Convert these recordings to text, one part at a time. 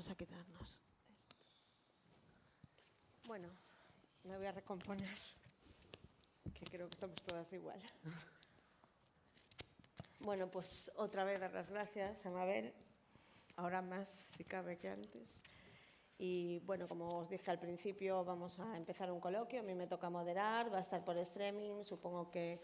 vamos a quitarnos. Bueno, me voy a recomponer, que creo que estamos todas igual. Bueno, pues otra vez dar las gracias a Mabel, ahora más si cabe que antes. Y bueno, como os dije al principio, vamos a empezar un coloquio, a mí me toca moderar, va a estar por streaming, supongo que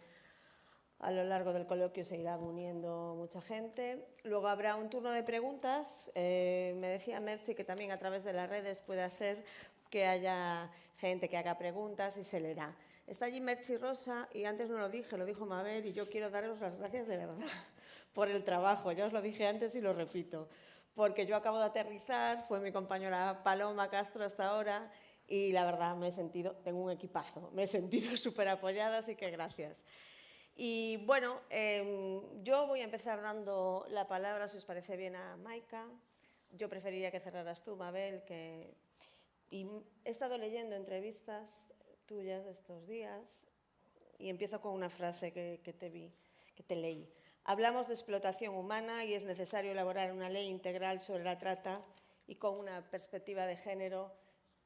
a lo largo del coloquio se irá uniendo mucha gente. Luego habrá un turno de preguntas. Me decía Merchi que también a través de las redes puede ser que haya gente que haga preguntas y se leerá. Está allí Merchi Rosa y antes no lo dije, lo dijo Mabel y yo quiero daros las gracias de verdad por el trabajo. Ya os lo dije antes y lo repito. Porque yo acabo de aterrizar, fue mi compañera Paloma Castro hasta ahora y la verdad me he sentido, tengo un equipazo, me he sentido súper apoyada, así que gracias. Y bueno, yo voy a empezar dando la palabra, si os parece bien, a Maika. Yo preferiría que cerraras tú, Mabel, y he estado leyendo entrevistas tuyas de estos días y empiezo con una frase que te leí. Hablamos de explotación humana y es necesario elaborar una ley integral sobre la trata y con una perspectiva de género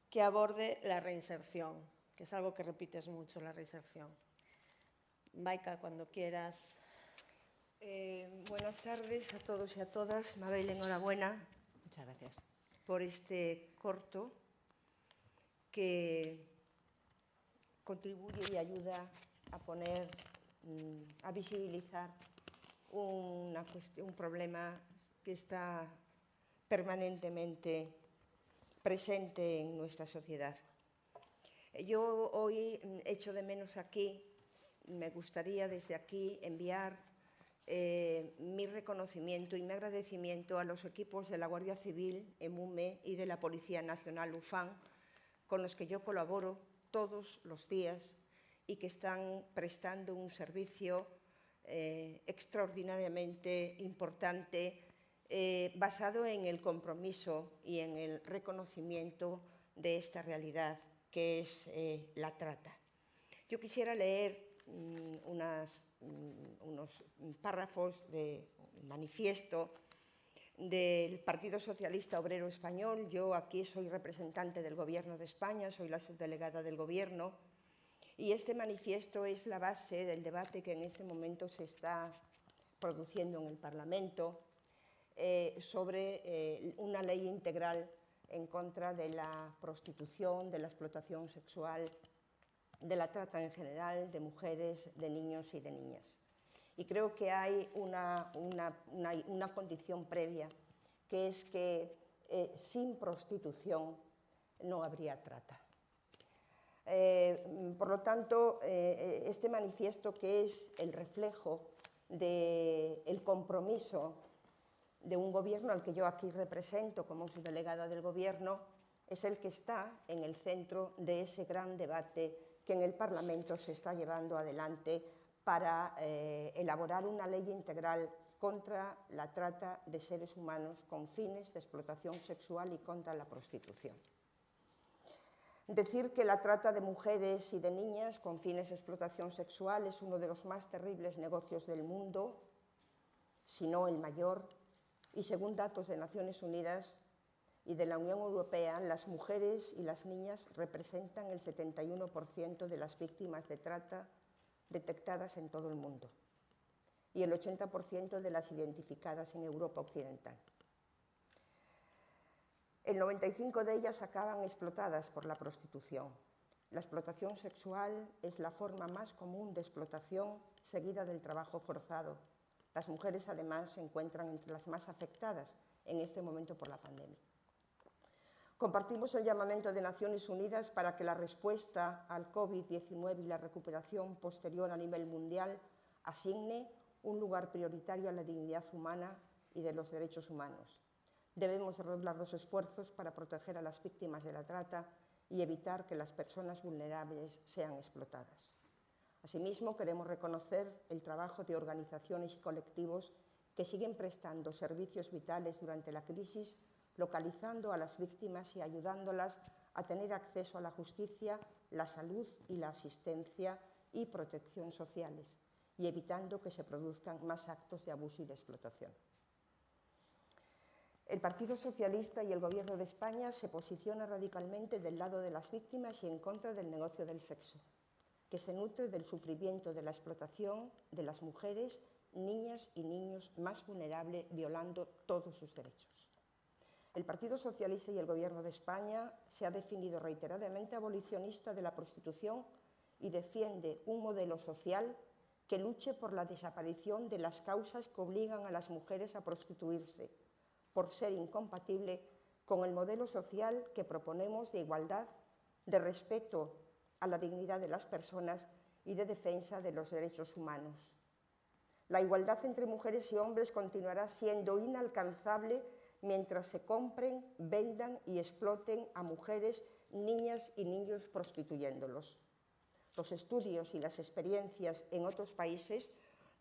que aborde la reinserción, que es algo que repites mucho, la reinserción. Maika, cuando quieras. Buenas tardes a todos y a todas. Mabel, enhorabuena. Muchas gracias. Por este corto que contribuye y ayuda a poner, a visibilizar un problema que está permanentemente presente en nuestra sociedad. Yo hoy echo de menos aquí, me gustaría desde aquí enviar mi reconocimiento y mi agradecimiento a los equipos de la Guardia Civil, EMUME, y de la Policía Nacional, UFAN, con los que yo colaboro todos los días y que están prestando un servicio extraordinariamente importante basado en el compromiso y en el reconocimiento de esta realidad que es la trata. Yo quisiera leer unos párrafos de manifiesto del Partido Socialista Obrero Español. Yo aquí soy representante del Gobierno de España, soy la subdelegada del Gobierno, y este manifiesto es la base del debate que en este momento se está produciendo en el Parlamento sobre una ley integral en contra de la prostitución, de la explotación sexual, de la trata en general, de mujeres, de niños y de niñas. Y creo que hay una condición previa, que es que sin prostitución no habría trata. Por lo tanto, este manifiesto, que es el reflejo del compromiso de un gobierno al que yo aquí represento como subdelegada del gobierno, es el que está en el centro de ese gran debate que en el Parlamento se está llevando adelante para elaborar una ley integral contra la trata de seres humanos con fines de explotación sexual y contra la prostitución. Decir que la trata de mujeres y de niñas con fines de explotación sexual es uno de los más terribles negocios del mundo, si no el mayor, y según datos de Naciones Unidas y de la Unión Europea, las mujeres y las niñas representan el 71% de las víctimas de trata detectadas en todo el mundo y el 80% de las identificadas en Europa Occidental. El 95% de ellas acaban explotadas por la prostitución. La explotación sexual es la forma más común de explotación seguida del trabajo forzado. Las mujeres, además, se encuentran entre las más afectadas en este momento por la pandemia. Compartimos el llamamiento de Naciones Unidas para que la respuesta al COVID-19 y la recuperación posterior a nivel mundial asigne un lugar prioritario a la dignidad humana y de los derechos humanos. Debemos redoblar los esfuerzos para proteger a las víctimas de la trata y evitar que las personas vulnerables sean explotadas. Asimismo, queremos reconocer el trabajo de organizaciones y colectivos que siguen prestando servicios vitales durante la crisis, localizando a las víctimas y ayudándolas a tener acceso a la justicia, la salud y la asistencia y protección sociales, y evitando que se produzcan más actos de abuso y de explotación. El Partido Socialista y el Gobierno de España se posicionan radicalmente del lado de las víctimas y en contra del negocio del sexo, que se nutre del sufrimiento de la explotación de las mujeres, niñas y niños más vulnerables, violando todos sus derechos. El Partido Socialista y el Gobierno de España se ha definido reiteradamente abolicionista de la prostitución y defiende un modelo social que luche por la desaparición de las causas que obligan a las mujeres a prostituirse, por ser incompatible con el modelo social que proponemos de igualdad, de respeto a la dignidad de las personas y de defensa de los derechos humanos. La igualdad entre mujeres y hombres continuará siendo inalcanzable mientras se compren, vendan y exploten a mujeres, niñas y niños prostituyéndolos. Los estudios y las experiencias en otros países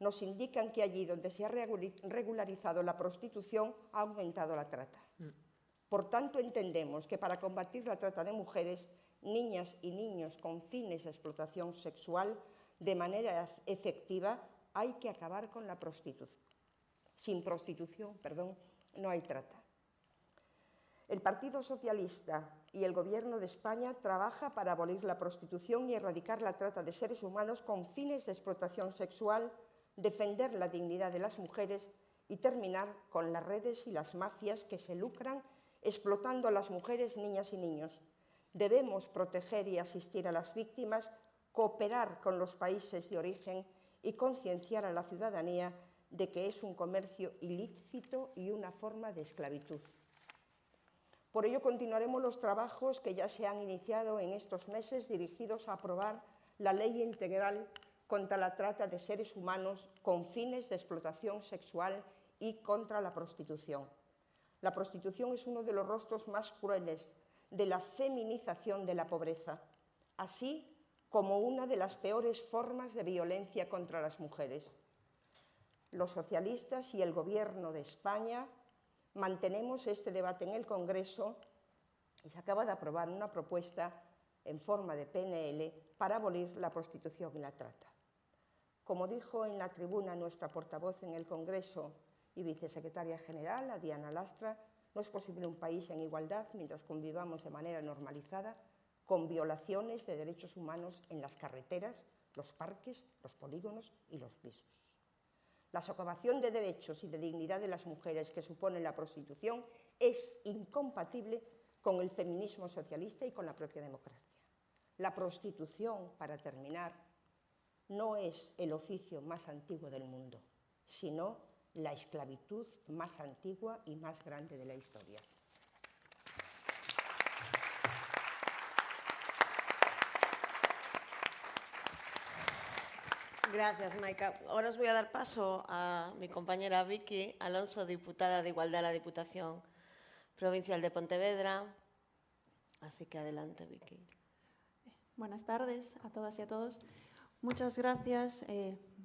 nos indican que allí donde se ha regularizado la prostitución ha aumentado la trata. Por tanto, entendemos que para combatir la trata de mujeres, niñas y niños con fines de explotación sexual de manera efectiva hay que acabar con la prostitución. Sin prostitución, no hay trata. El Partido Socialista y el Gobierno de España trabaja para abolir la prostitución y erradicar la trata de seres humanos con fines de explotación sexual, defender la dignidad de las mujeres y terminar con las redes y las mafias que se lucran explotando a las mujeres, niñas y niños. Debemos proteger y asistir a las víctimas, cooperar con los países de origen y concienciar a la ciudadanía de que es un comercio ilícito y una forma de esclavitud. Por ello, continuaremos los trabajos que ya se han iniciado en estos meses dirigidos a aprobar la Ley Integral contra la trata de seres humanos con fines de explotación sexual y contra la prostitución. La prostitución es uno de los rostros más crueles de la feminización de la pobreza, así como una de las peores formas de violencia contra las mujeres. Los socialistas y el Gobierno de España mantenemos este debate en el Congreso y se acaba de aprobar una propuesta en forma de PNL para abolir la prostitución y la trata. Como dijo en la tribuna nuestra portavoz en el Congreso y vicesecretaria general, a Diana Lastra, no es posible un país en igualdad mientras convivamos de manera normalizada con violaciones de derechos humanos en las carreteras, los parques, los polígonos y los pisos. La socavación de derechos y de dignidad de las mujeres que supone la prostitución es incompatible con el feminismo socialista y con la propia democracia. La prostitución, para terminar, no es el oficio más antiguo del mundo, sino la esclavitud más antigua y más grande de la historia. Gracias, Maika. Ahora os voy a dar paso a mi compañera Vicky Alonso, diputada de Igualdad a la Diputación Provincial de Pontevedra. Así que adelante, Vicky. Buenas tardes a todas y a todos. Muchas gracias,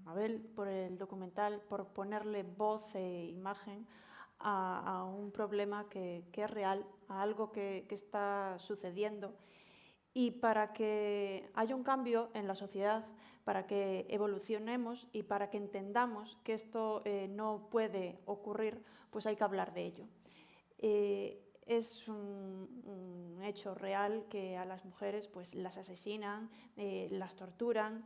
Mabel, por el documental, por ponerle voz e imagen a un problema que es real, a algo que está sucediendo, y para que haya un cambio en la sociedad, para que evolucionemos y para que entendamos que esto no puede ocurrir, pues hay que hablar de ello. Es un hecho real que a las mujeres pues, las asesinan, las torturan,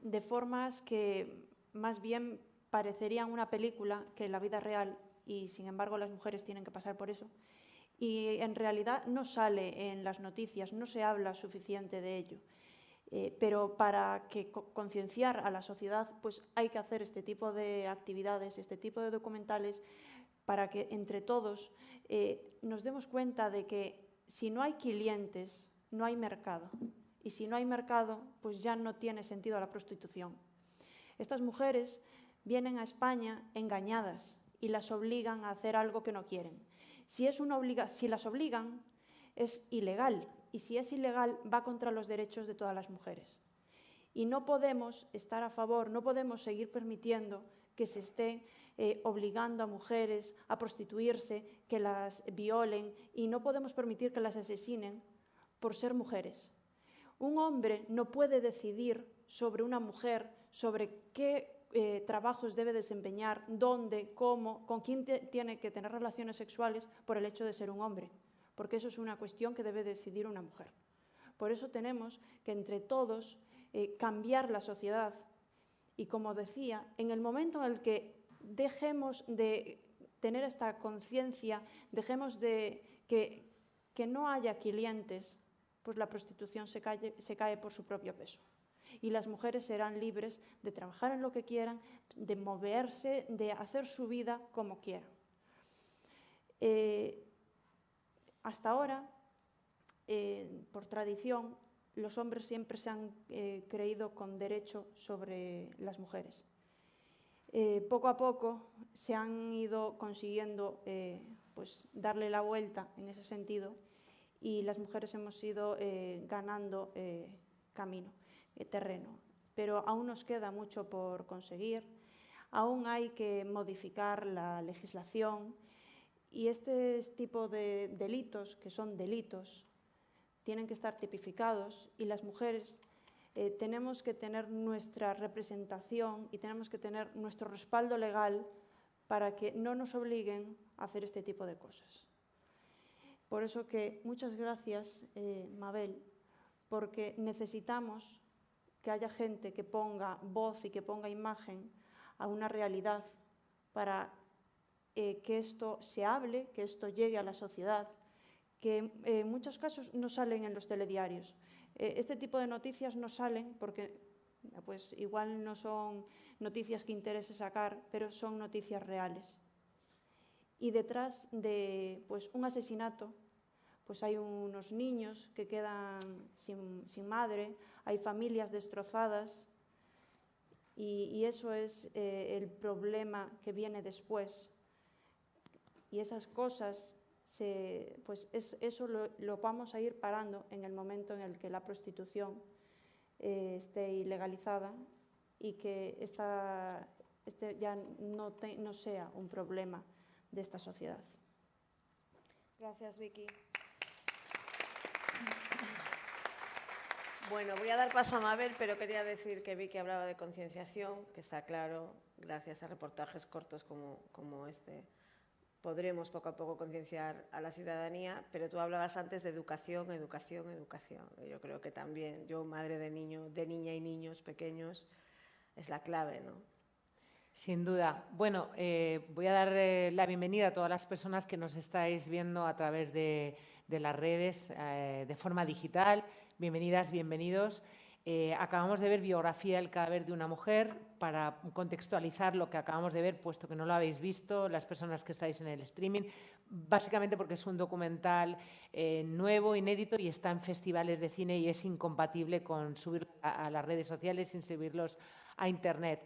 de formas que más bien parecerían una película que la vida real, y sin embargo las mujeres tienen que pasar por eso. Y en realidad no sale en las noticias, no se habla suficiente de ello. Pero para que concienciar a la sociedad, pues hay que hacer este tipo de actividades, este tipo de documentales, para que entre todos nos demos cuenta de que si no hay clientes, no hay mercado. Y si no hay mercado, pues ya no tiene sentido la prostitución. Estas mujeres vienen a España engañadas y las obligan a hacer algo que no quieren. Si las obligan, es ilegal. Y si es ilegal, va contra los derechos de todas las mujeres. Y no podemos estar a favor, no podemos seguir permitiendo que se esté obligando a mujeres a prostituirse, que las violen, y no podemos permitir que las asesinen por ser mujeres. Un hombre no puede decidir sobre una mujer, sobre qué trabajos debe desempeñar, dónde, cómo, con quién tiene que tener relaciones sexuales por el hecho de ser un hombre, porque eso es una cuestión que debe decidir una mujer. Por eso tenemos que entre todos cambiar la sociedad. Y como decía, en el momento en el que dejemos de tener esta conciencia, dejemos de que no haya clientes, pues la prostitución se cae por su propio peso. Y las mujeres serán libres de trabajar en lo que quieran, de moverse, de hacer su vida como quieran. Hasta ahora, por tradición, los hombres siempre se han creído con derecho sobre las mujeres. Poco a poco se han ido consiguiendo pues, darle la vuelta en ese sentido y las mujeres hemos ido ganando camino, terreno. Pero aún nos queda mucho por conseguir, aún hay que modificar la legislación y este tipo de delitos, que son delitos, tienen que estar tipificados y las mujeres tenemos que tener nuestra representación y tenemos que tener nuestro respaldo legal para que no nos obliguen a hacer este tipo de cosas. Por eso que muchas gracias, Mabel, porque necesitamos que haya gente que ponga voz y que ponga imagen a una realidad para que esto se hable, que esto llegue a la sociedad, que en muchos casos no salen en los telediarios. Este tipo de noticias no salen porque pues, igual no son noticias que interese sacar, pero son noticias reales. Y detrás de pues, un asesinato pues hay unos niños que quedan sin madre, hay familias destrozadas y eso es el problema que viene después. Y esas cosas, eso lo vamos a ir parando en el momento en el que la prostitución esté ilegalizada y que este ya no sea un problema de esta sociedad. Gracias, Vicky. Bueno, voy a dar paso a Mabel, pero quería decir que Vicky hablaba de concienciación, que está claro, gracias a reportajes cortos como este, podremos poco a poco concienciar a la ciudadanía, pero tú hablabas antes de educación, educación, educación. Yo creo que también, yo, madre de niña y niños pequeños, es la clave, ¿no? Sin duda. Bueno, voy a dar la bienvenida a todas las personas que nos estáis viendo a través de las redes de forma digital. Bienvenidas, bienvenidos. Acabamos de ver biografía del cadáver de una mujer para contextualizar lo que acabamos de ver, puesto que no lo habéis visto, las personas que estáis en el streaming, básicamente porque es un documental nuevo, inédito y está en festivales de cine y es incompatible con subirlo a las redes sociales sin subirlos a Internet.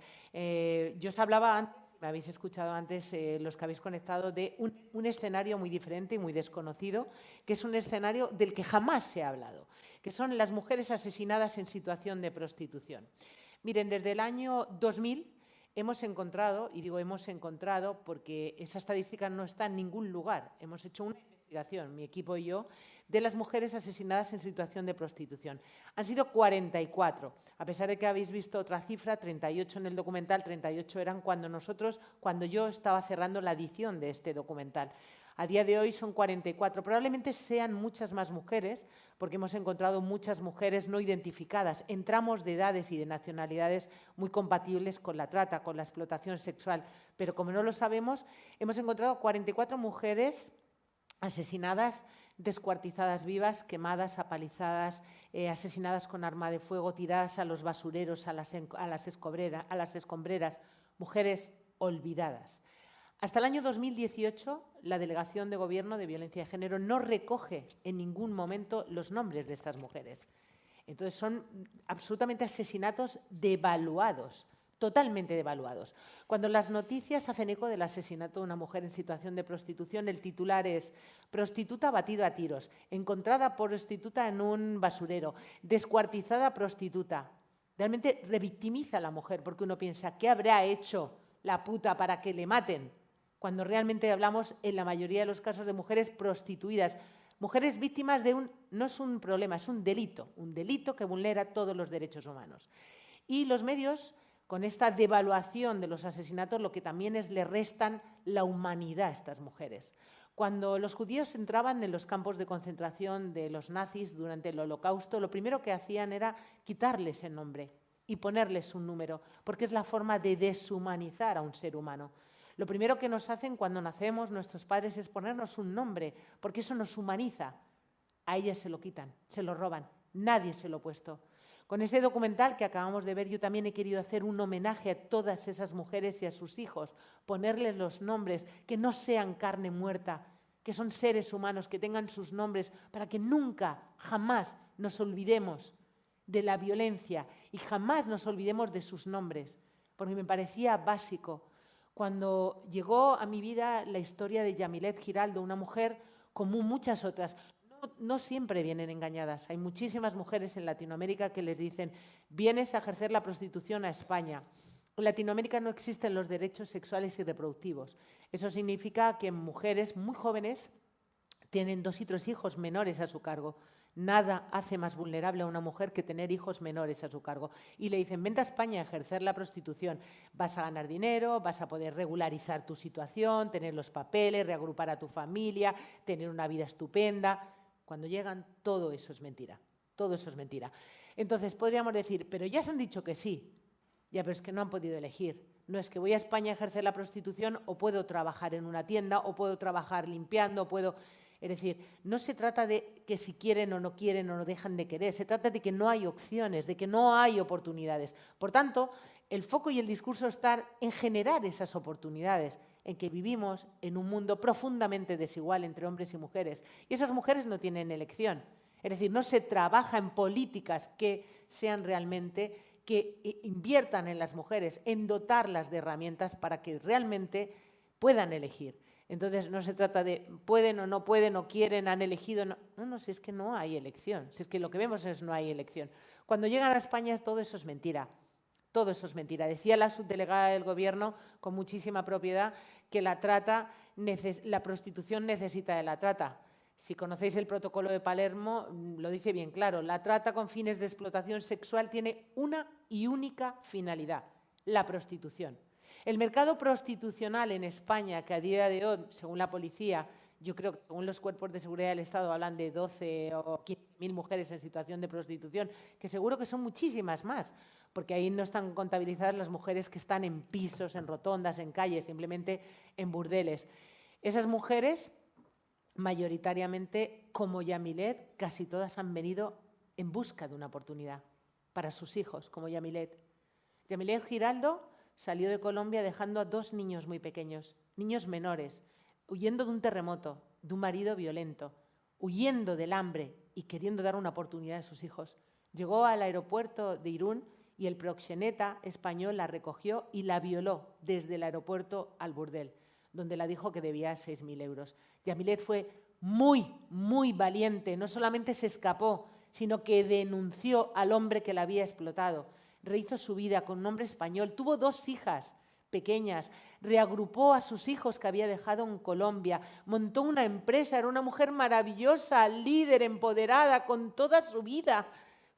Yo os hablaba antes, me habéis escuchado antes, los que habéis conectado, de un escenario muy diferente y muy desconocido, que es un escenario del que jamás se ha hablado, que son las mujeres asesinadas en situación de prostitución. Miren, desde el año 2000 hemos encontrado, y digo hemos encontrado porque esa estadística no está en ningún lugar, hemos hecho una investigación, mi equipo y yo, de las mujeres asesinadas en situación de prostitución. Han sido 44, a pesar de que habéis visto otra cifra, 38 en el documental, 38 eran cuando yo estaba cerrando la edición de este documental. A día de hoy son 44. Probablemente sean muchas más mujeres, porque hemos encontrado muchas mujeres no identificadas en tramos de edades y de nacionalidades muy compatibles con la trata, con la explotación sexual. Pero como no lo sabemos, hemos encontrado 44 mujeres asesinadas, descuartizadas vivas, quemadas, apalizadas, asesinadas con arma de fuego, tiradas a los basureros, a las escombreras, mujeres olvidadas. Hasta el año 2018, la Delegación de Gobierno de Violencia de Género no recoge en ningún momento los nombres de estas mujeres. Entonces, son absolutamente asesinatos devaluados, totalmente devaluados. Cuando las noticias hacen eco del asesinato de una mujer en situación de prostitución, el titular es prostituta batida a tiros, encontrada prostituta en un basurero, descuartizada prostituta. Realmente revictimiza a la mujer porque uno piensa, ¿qué habrá hecho la puta para que le maten? Cuando realmente hablamos, en la mayoría de los casos, de mujeres prostituidas, mujeres víctimas de no es un problema, es un delito que vulnera todos los derechos humanos. Y los medios, con esta devaluación de los asesinatos, lo que también es le restan la humanidad a estas mujeres. Cuando los judíos entraban en los campos de concentración de los nazis durante el Holocausto, lo primero que hacían era quitarles el nombre y ponerles un número, porque es la forma de deshumanizar a un ser humano. Lo primero que nos hacen cuando nacemos nuestros padres es ponernos un nombre, porque eso nos humaniza. A ellas se lo quitan, se lo roban, nadie se lo ha puesto. Con este documental que acabamos de ver, yo también he querido hacer un homenaje a todas esas mujeres y a sus hijos, ponerles los nombres, que no sean carne muerta, que son seres humanos, que tengan sus nombres, para que nunca, jamás nos olvidemos de la violencia y jamás nos olvidemos de sus nombres, porque me parecía básico. Cuando llegó a mi vida la historia de Yamilet Giraldo, una mujer como muchas otras, no siempre vienen engañadas. Hay muchísimas mujeres en Latinoamérica que les dicen, vienes a ejercer la prostitución a España. En Latinoamérica no existen los derechos sexuales y reproductivos. Eso significa que mujeres muy jóvenes tienen 2 y 3 hijos menores a su cargo. Nada hace más vulnerable a una mujer que tener hijos menores a su cargo. Y le dicen, vente a España a ejercer la prostitución. Vas a ganar dinero, vas a poder regularizar tu situación, tener los papeles, reagrupar a tu familia, tener una vida estupenda. Cuando llegan, todo eso es mentira. Todo eso es mentira. Entonces, podríamos decir, pero ya se han dicho que sí. Ya, pero es que no han podido elegir. No es que voy a España a ejercer la prostitución o puedo trabajar en una tienda o puedo trabajar limpiando, o puedo... Es decir, no se trata de que si quieren o no dejan de querer, se trata de que no hay opciones, de que no hay oportunidades. Por tanto, el foco y el discurso están en generar esas oportunidades, en que vivimos en un mundo profundamente desigual entre hombres y mujeres. Y esas mujeres no tienen elección. Es decir, no se trabaja en políticas que sean realmente, que inviertan en las mujeres, en dotarlas de herramientas para que realmente puedan elegir. Entonces, no se trata de pueden o no pueden, o quieren, han elegido. No, si es que no hay elección. Si es que lo que vemos es no hay elección. Cuando llegan a España, todo eso es mentira. Todo eso es mentira. Decía la subdelegada del Gobierno, con muchísima propiedad, que la prostitución necesita de la trata. Si conocéis el protocolo de Palermo, lo dice bien claro. La trata con fines de explotación sexual tiene una y única finalidad, la prostitución. El mercado prostitucional en España, que a día de hoy, según la policía, yo creo que según los cuerpos de seguridad del Estado hablan de 12 o 15.000 mujeres en situación de prostitución, que seguro que son muchísimas más, porque ahí no están contabilizadas las mujeres que están en pisos, en rotondas, en calles, simplemente en burdeles. Esas mujeres, mayoritariamente, como Yamilet, casi todas han venido en busca de una oportunidad para sus hijos, como Yamilet. Yamilet Giraldo salió de Colombia dejando a 2 niños muy pequeños, niños menores, huyendo de un terremoto, de un marido violento, huyendo del hambre y queriendo dar una oportunidad a sus hijos. Llegó al aeropuerto de Irún y el proxeneta español la recogió y la violó desde el aeropuerto al burdel, donde la dijo que debía 6.000 euros. Yamilet fue muy, muy valiente. No solamente se escapó, sino que denunció al hombre que la había explotado. Rehizo su vida con un hombre español. Tuvo 2 hijas pequeñas. Reagrupó a sus hijos que había dejado en Colombia. Montó una empresa. Era una mujer maravillosa, líder, empoderada, con toda su vida,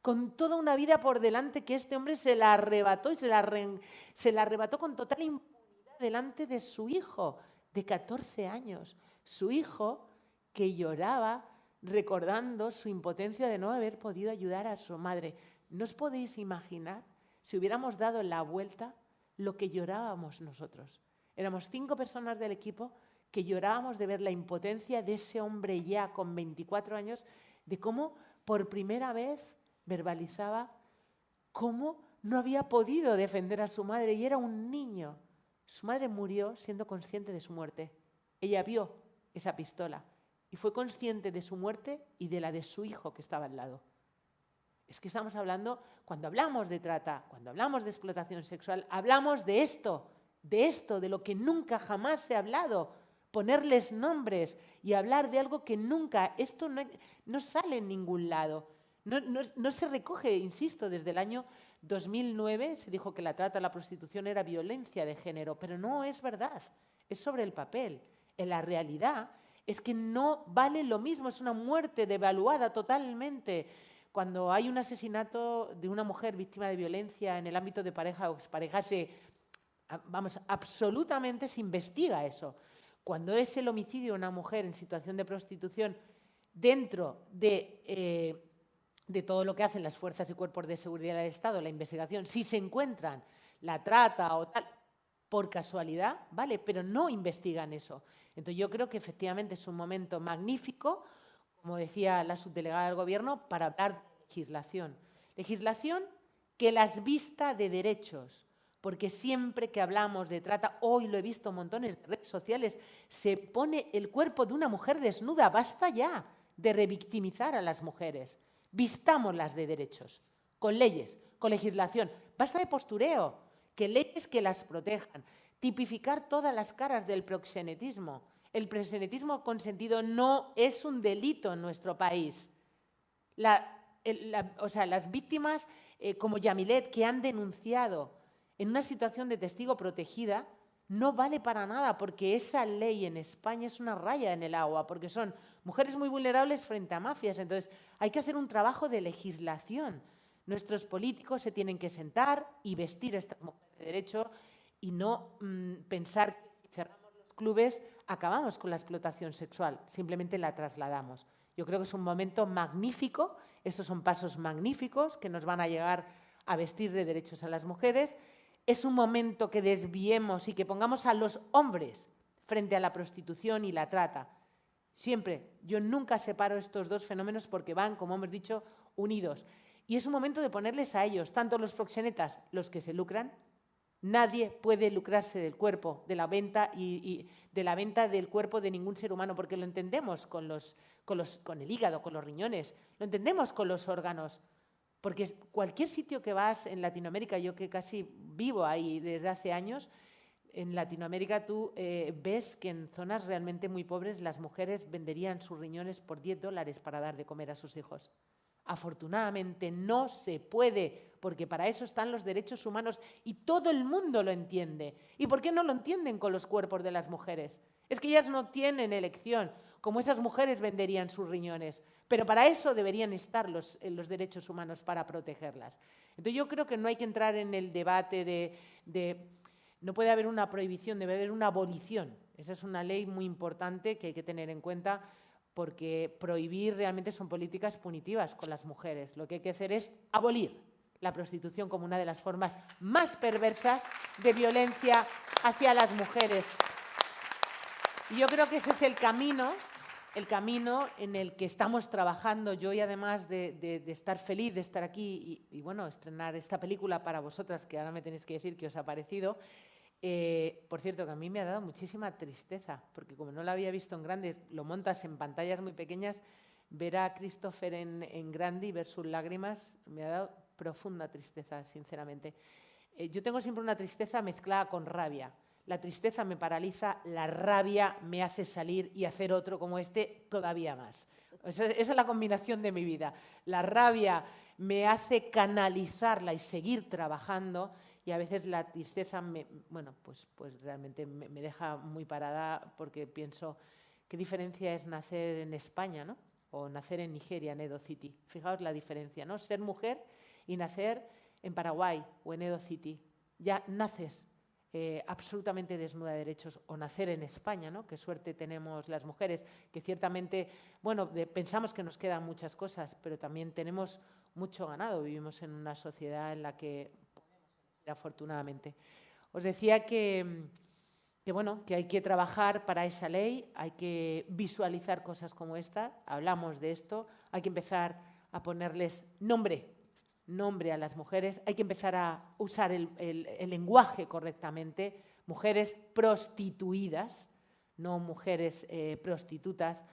con toda una vida por delante que este hombre se la arrebató y se la arrebató con total impunidad delante de su hijo de 14 años. Su hijo que lloraba recordando su impotencia de no haber podido ayudar a su madre. ¿No os podéis imaginar si hubiéramos dado la vuelta lo que llorábamos nosotros? Éramos 5 personas del equipo que llorábamos de ver la impotencia de ese hombre ya con 24 años, de cómo por primera vez verbalizaba cómo no había podido defender a su madre y era un niño. Su madre murió siendo consciente de su muerte. Ella vio esa pistola y fue consciente de su muerte y de la de su hijo que estaba al lado. Es que estamos hablando, cuando hablamos de trata, cuando hablamos de explotación sexual, hablamos de esto, de lo que nunca jamás se ha hablado, ponerles nombres y hablar de algo que nunca, esto no sale en ningún lado, no se recoge, insisto, desde el año 2009 se dijo que la trata, la prostitución era violencia de género, pero no es verdad, es sobre el papel. En la realidad es que no vale lo mismo, es una muerte devaluada totalmente Cuando hay un asesinato de una mujer víctima de violencia en el ámbito de pareja o expareja, absolutamente se investiga eso. Cuando es el homicidio de una mujer en situación de prostitución, dentro de todo lo que hacen las fuerzas y cuerpos de seguridad del Estado, la investigación, si se encuentran la trata o tal, por casualidad, ¿vale? Pero no investigan eso. Entonces yo creo que efectivamente es un momento magnífico, como decía la subdelegada del Gobierno, para hablar de legislación. Legislación que las vista de derechos, porque siempre que hablamos de trata, hoy lo he visto en montones de redes sociales, se pone el cuerpo de una mujer desnuda. Basta ya de revictimizar a las mujeres. Vistámoslas de derechos, con leyes, con legislación. Basta de postureo, que leyes que las protejan. Tipificar todas las caras del proxenetismo. El proxenetismo consentido no es un delito en nuestro país. Las víctimas como Yamilet, que han denunciado en una situación de testigo protegida, no vale para nada, porque esa ley en España es una raya en el agua, porque son mujeres muy vulnerables frente a mafias. Entonces, hay que hacer un trabajo de legislación. Nuestros políticos se tienen que sentar y vestir esta mujer de derecho y no pensar que si cerramos los clubes acabamos con la explotación sexual, simplemente la trasladamos. Yo creo que es un momento magnífico, estos son pasos magníficos que nos van a llegar a vestir de derechos a las mujeres. Es un momento que desviemos y que pongamos a los hombres frente a la prostitución y la trata. Siempre, yo nunca separo estos dos fenómenos porque van, como hemos dicho, unidos. Y es un momento de ponerles a ellos, tanto los proxenetas, los que se lucran. Nadie puede lucrarse del cuerpo, de la venta y de la venta del cuerpo de ningún ser humano, porque lo entendemos con el hígado, con los riñones, lo entendemos con los órganos. Porque cualquier sitio que vas en Latinoamérica, yo que casi vivo ahí desde hace años, en Latinoamérica tú ves que en zonas realmente muy pobres las mujeres venderían sus riñones por $10 para dar de comer a sus hijos. Afortunadamente no se puede, porque para eso están los derechos humanos y todo el mundo lo entiende. ¿Y por qué no lo entienden con los cuerpos de las mujeres? Es que ellas no tienen elección, como esas mujeres venderían sus riñones, pero para eso deberían estar los derechos humanos, para protegerlas. Entonces yo creo que no hay que entrar en el debate no puede haber una prohibición, debe haber una abolición. Esa es una ley muy importante que hay que tener en cuenta, porque prohibir realmente son políticas punitivas con las mujeres. Lo que hay que hacer es abolir la prostitución como una de las formas más perversas de violencia hacia las mujeres. Y yo creo que ese es el camino en el que estamos trabajando. Yo, y además de estar feliz de estar aquí y bueno, estrenar esta película para vosotras, que ahora me tenéis que decir qué os ha parecido. Por cierto, que a mí me ha dado muchísima tristeza, porque como no la había visto en grande, lo montas en pantallas muy pequeñas, ver a Christopher en grande y ver sus lágrimas me ha dado profunda tristeza, sinceramente. Yo tengo siempre una tristeza mezclada con rabia. La tristeza me paraliza, la rabia me hace salir y hacer otro como este todavía más. Esa es la combinación de mi vida. La rabia me hace canalizarla y seguir trabajando, y a veces la tristeza pues realmente me deja muy parada, porque pienso qué diferencia es nacer en España, ¿no? O nacer en Nigeria, en Edo City. Fijaos la diferencia, ¿no? Ser mujer y nacer en Paraguay o en Edo City. Ya naces absolutamente desnuda de derechos, o nacer en España, ¿no? Qué suerte tenemos las mujeres, que ciertamente, pensamos que nos quedan muchas cosas, pero también tenemos mucho ganado. Vivimos en una sociedad en la que podemos elegir, afortunadamente. Os decía que hay que trabajar para esa ley, hay que visualizar cosas como esta, hablamos de esto, hay que empezar a ponerles nombre a las mujeres, hay que empezar a usar el lenguaje correctamente. Mujeres prostituidas, no mujeres prostitutas.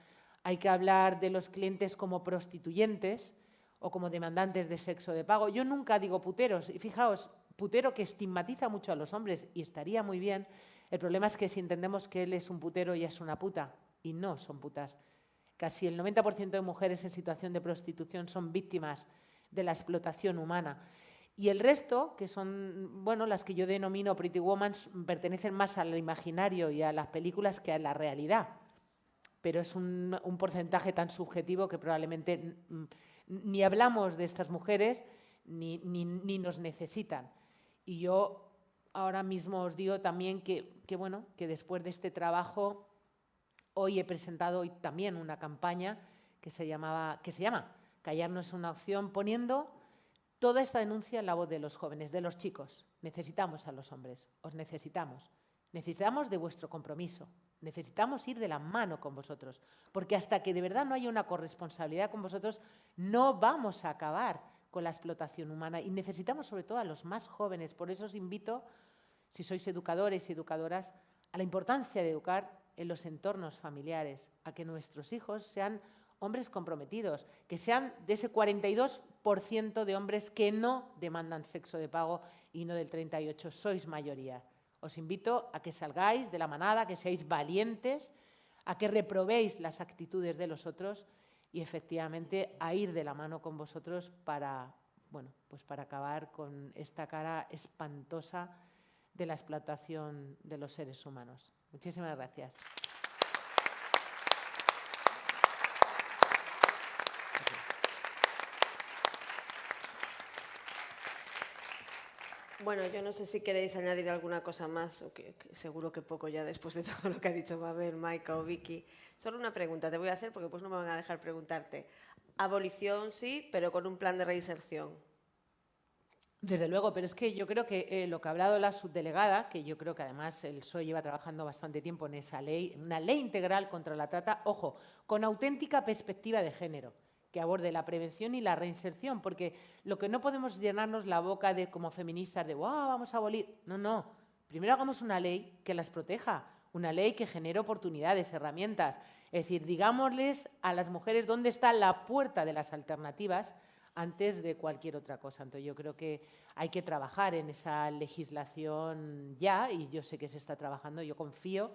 Hay que hablar de los clientes como prostituyentes o como demandantes de sexo de pago. Yo nunca digo puteros, y fijaos, putero que estigmatiza mucho a los hombres, y estaría muy bien. El problema es que si entendemos que él es un putero, ella es una puta, y no son putas. Casi el 90% de mujeres en situación de prostitución son víctimas de la explotación humana. Y el resto, que son las que yo denomino Pretty Woman, pertenecen más al imaginario y a las películas que a la realidad. pero es un porcentaje tan subjetivo que probablemente ni hablamos de estas mujeres ni nos necesitan. Y yo ahora mismo os digo también que después de este trabajo, hoy he presentado también una campaña que se llama Callar no es una opción, poniendo toda esta denuncia en la voz de los jóvenes, de los chicos. Necesitamos a los hombres, os necesitamos. Necesitamos de vuestro compromiso, necesitamos ir de la mano con vosotros, porque hasta que de verdad no haya una corresponsabilidad con vosotros, no vamos a acabar con la explotación humana, y necesitamos sobre todo a los más jóvenes. Por eso os invito, si sois educadores y educadoras, a la importancia de educar en los entornos familiares, a que nuestros hijos sean hombres comprometidos, que sean de ese 42% de hombres que no demandan sexo de pago y no del 38%, sois mayoría. Os invito a que salgáis de la manada, que seáis valientes, a que reprobéis las actitudes de los otros y efectivamente a ir de la mano con vosotros para acabar con esta cara espantosa de la explotación de los seres humanos. Muchísimas gracias. Bueno, yo no sé si queréis añadir alguna cosa más, o que seguro que poco ya después de todo lo que ha dicho Mabel, Maika o Vicky. Solo una pregunta te voy a hacer porque pues no me van a dejar preguntarte. Abolición sí, pero con un plan de reinserción. Desde luego, pero es que yo creo que lo que ha hablado la subdelegada, que yo creo que además el PSOE lleva trabajando bastante tiempo en esa ley, una ley integral contra la trata, ojo, con auténtica perspectiva de género, que aborde la prevención y la reinserción, porque lo que no podemos llenarnos la boca de como feministas de ¡wow, vamos a abolir! No. Primero hagamos una ley que las proteja, una ley que genere oportunidades, herramientas. Es decir, digámosles a las mujeres dónde está la puerta de las alternativas antes de cualquier otra cosa. Entonces, yo creo que hay que trabajar en esa legislación ya, y yo sé que se está trabajando. Yo confío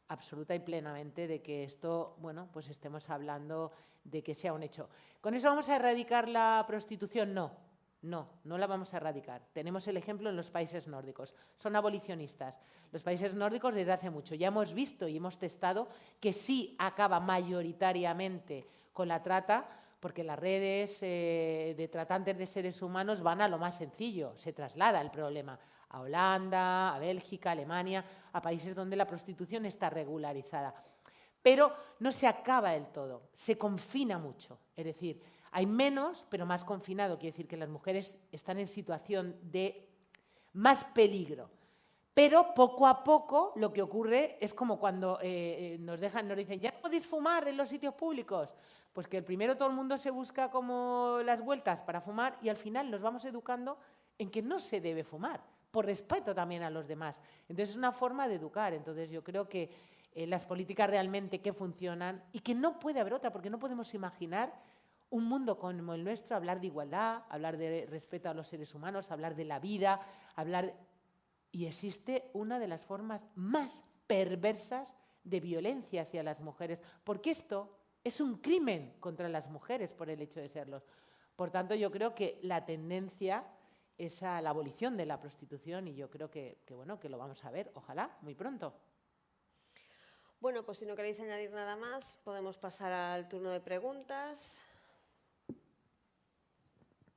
absoluta y plenamente de que esto, pues estemos hablando de que sea un hecho. ¿Con eso vamos a erradicar la prostitución? No la vamos a erradicar. Tenemos el ejemplo en los países nórdicos. Son abolicionistas. Los países nórdicos desde hace mucho. Ya hemos visto y hemos testado que sí acaba mayoritariamente con la trata, porque las redes de tratantes de seres humanos van a lo más sencillo, se traslada el problema a Holanda, a Bélgica, a Alemania, a países donde la prostitución está regularizada. Pero no se acaba del todo, se confina mucho, es decir, hay menos, pero más confinado, quiere decir que las mujeres están en situación de más peligro. Pero poco a poco lo que ocurre es como cuando nos dicen ¿ya no podéis fumar en los sitios públicos? Pues que primero todo el mundo se busca como las vueltas para fumar y al final nos vamos educando en que no se debe fumar, por respeto también a los demás. Entonces es una forma de educar. Entonces yo creo que las políticas realmente que funcionan y que no puede haber otra, porque no podemos imaginar un mundo como el nuestro, hablar de igualdad, hablar de respeto a los seres humanos, hablar de la vida, Y existe una de las formas más perversas de violencia hacia las mujeres, porque esto es un crimen contra las mujeres por el hecho de serlos. Por tanto, yo creo que la tendencia es a la abolición de la prostitución y yo creo que lo vamos a ver, ojalá, muy pronto. Bueno, pues si no queréis añadir nada más, podemos pasar al turno de preguntas.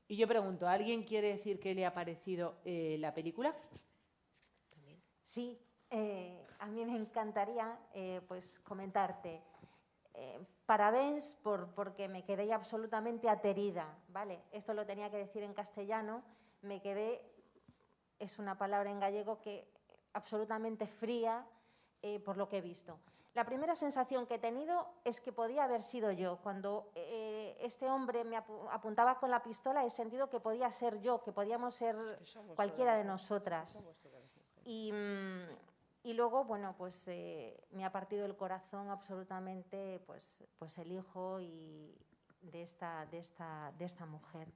Y yo pregunto, ¿alguien quiere decir qué le ha parecido la película? Sí, a mí me encantaría comentarte. Parabéns porque me quedé absolutamente aterida, ¿vale? Esto lo tenía que decir en castellano, me quedé, es una palabra en gallego que absolutamente fría por lo que he visto. La primera sensación que he tenido es que podía haber sido yo. Cuando este hombre me apuntaba con la pistola, he sentido que podía ser yo, que podíamos ser cualquiera de nosotras. Y luego, me ha partido el corazón absolutamente el hijo de esta mujer.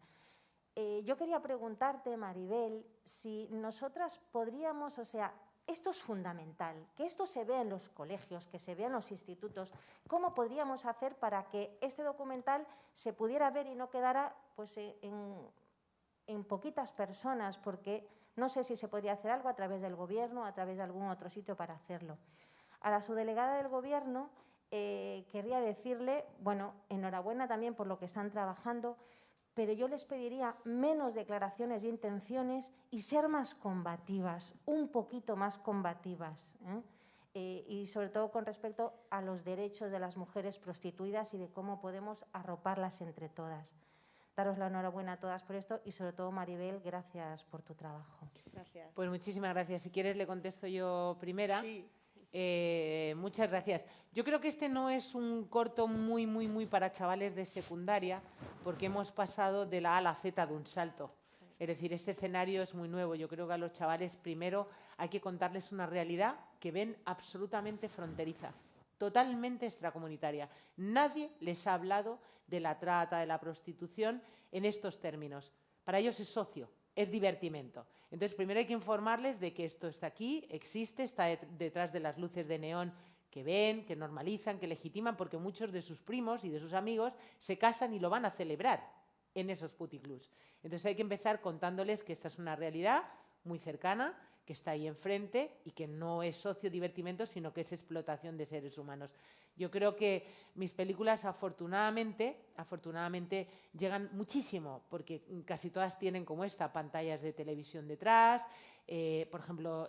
Yo quería preguntarte, Maribel, si nosotras podríamos, esto es fundamental, que esto se vea en los colegios, que se vea en los institutos. ¿Cómo podríamos hacer para que este documental se pudiera ver y no quedara en poquitas personas? Porque no sé si se podría hacer algo a través del Gobierno, a través de algún otro sitio para hacerlo. A la subdelegada del Gobierno querría decirle, bueno, enhorabuena también por lo que están trabajando, pero yo les pediría menos declaraciones de intenciones y ser más combativas, un poquito más combativas, y sobre todo con respecto a los derechos de las mujeres prostituidas y de cómo podemos arroparlas entre todas. Daros la enhorabuena a todas por esto y sobre todo, Maribel, gracias por tu trabajo. Gracias. Pues muchísimas gracias. Si quieres le contesto yo primera. Sí. Muchas gracias. Yo creo que este no es un corto muy para chavales de secundaria, porque hemos pasado de la A a la Z de un salto. Es decir, este escenario es muy nuevo. Yo creo que a los chavales primero hay que contarles una realidad que ven absolutamente fronteriza, totalmente extracomunitaria. Nadie les ha hablado de la trata, de la prostitución en estos términos. Para ellos es ocio, es divertimento. Entonces, primero hay que informarles de que esto está aquí, existe, está detrás de las luces de neón que ven, que normalizan, que legitiman, porque muchos de sus primos y de sus amigos se casan y lo van a celebrar en esos puticlubs. Entonces hay que empezar contándoles que esta es una realidad muy cercana, que está ahí enfrente y que no es socio-divertimento, sino que es explotación de seres humanos. Yo creo que mis películas, afortunadamente, llegan muchísimo, porque casi todas tienen como esta, pantallas de televisión detrás. Por ejemplo,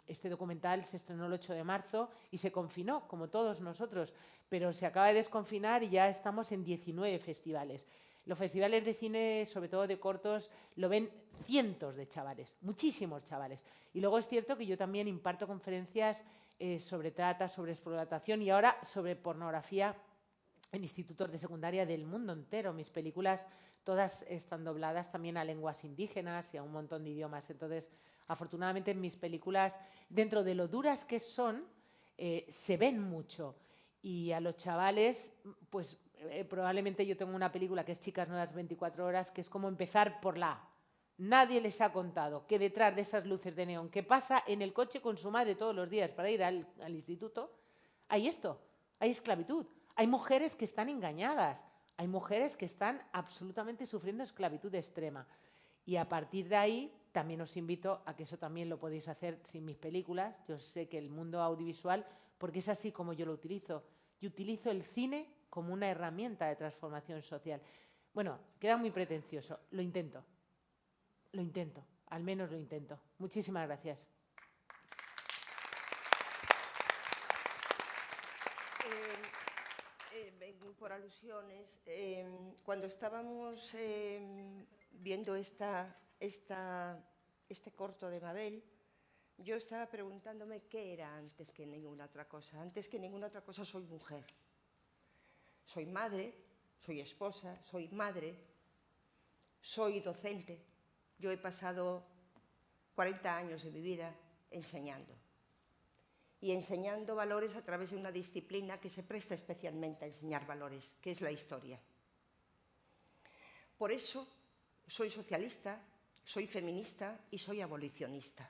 este documental se estrenó el 8 de marzo y se confinó, como todos nosotros, pero se acaba de desconfinar y ya estamos en 19 festivales. Los festivales de cine, sobre todo de cortos, lo ven cientos de chavales, muchísimos chavales. Y luego es cierto que yo también imparto conferencias sobre trata, sobre explotación y ahora sobre pornografía en institutos de secundaria del mundo entero. Mis películas todas están dobladas también a lenguas indígenas y a un montón de idiomas. Entonces, afortunadamente, en mis películas, dentro de lo duras que son, se ven mucho. Y a los chavales, pues probablemente yo tengo una película que es Chicas Nuevas 24 horas, que es como empezar por la A. Nadie les ha contado que detrás de esas luces de neón que pasa en el coche con su madre todos los días para ir al instituto, hay esto, hay esclavitud, hay mujeres que están engañadas, hay mujeres que están absolutamente sufriendo esclavitud extrema. Y a partir de ahí también os invito a que eso también lo podéis hacer sin mis películas. Yo sé que el mundo audiovisual, porque es así como yo lo utilizo. Yo utilizo el cine como una herramienta de transformación social. Bueno, queda muy pretencioso, lo intento, al menos lo intento. Muchísimas gracias. Por alusiones, cuando estábamos viendo este corto de Mabel, yo estaba preguntándome qué era antes que ninguna otra cosa. Antes que ninguna otra cosa soy mujer. Soy madre, soy esposa, soy madre, soy docente. Yo he pasado 40 años de mi vida enseñando. Y enseñando valores a través de una disciplina que se presta especialmente a enseñar valores, que es la historia. Por eso soy socialista, soy feminista y soy abolicionista.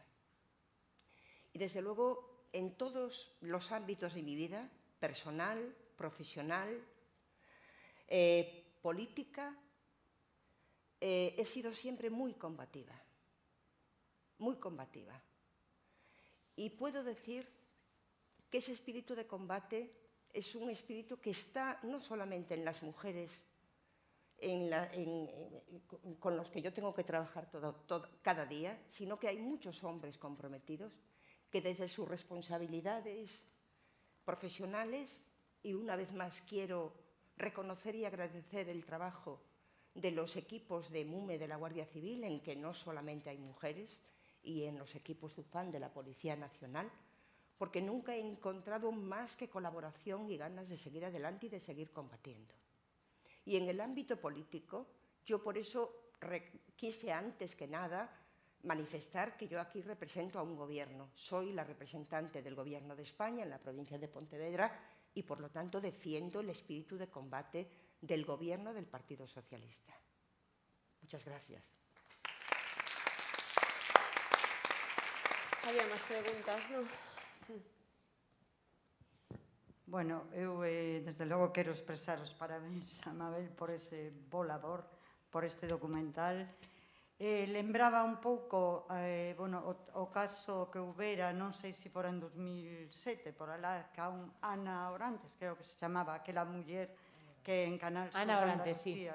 Y desde luego, en todos los ámbitos de mi vida, personal, profesional, política, he sido siempre muy combativa. Muy combativa. Y puedo decir que ese espíritu de combate es un espíritu que está no solamente en las mujeres con los que yo tengo que trabajar cada día, sino que hay muchos hombres comprometidos que desde sus responsabilidades profesionales, y una vez más quiero reconocer y agradecer el trabajo de los equipos de MUME de la Guardia Civil, en que no solamente hay mujeres, y en los equipos UPAN de la Policía Nacional, porque nunca he encontrado más que colaboración y ganas de seguir adelante y de seguir combatiendo. Y en el ámbito político, yo por eso quise antes que nada manifestar que yo aquí represento a un gobierno. Soy la representante del Gobierno de España en la provincia de Pontevedra y, por lo tanto, defiendo el espíritu de combate del Gobierno del Partido Socialista. Muchas gracias. Había máis preguntas, non? Bueno, eu desde logo quero expresar os parabéns a Mabel por ese bo labor, por este documental. Lembraba un pouco o caso que houbera, non sei se fora en 2007, por alá, que a Ana Orantes, creo que se chamaba, aquela muller que en Canal Sur Ana Orantes, sí,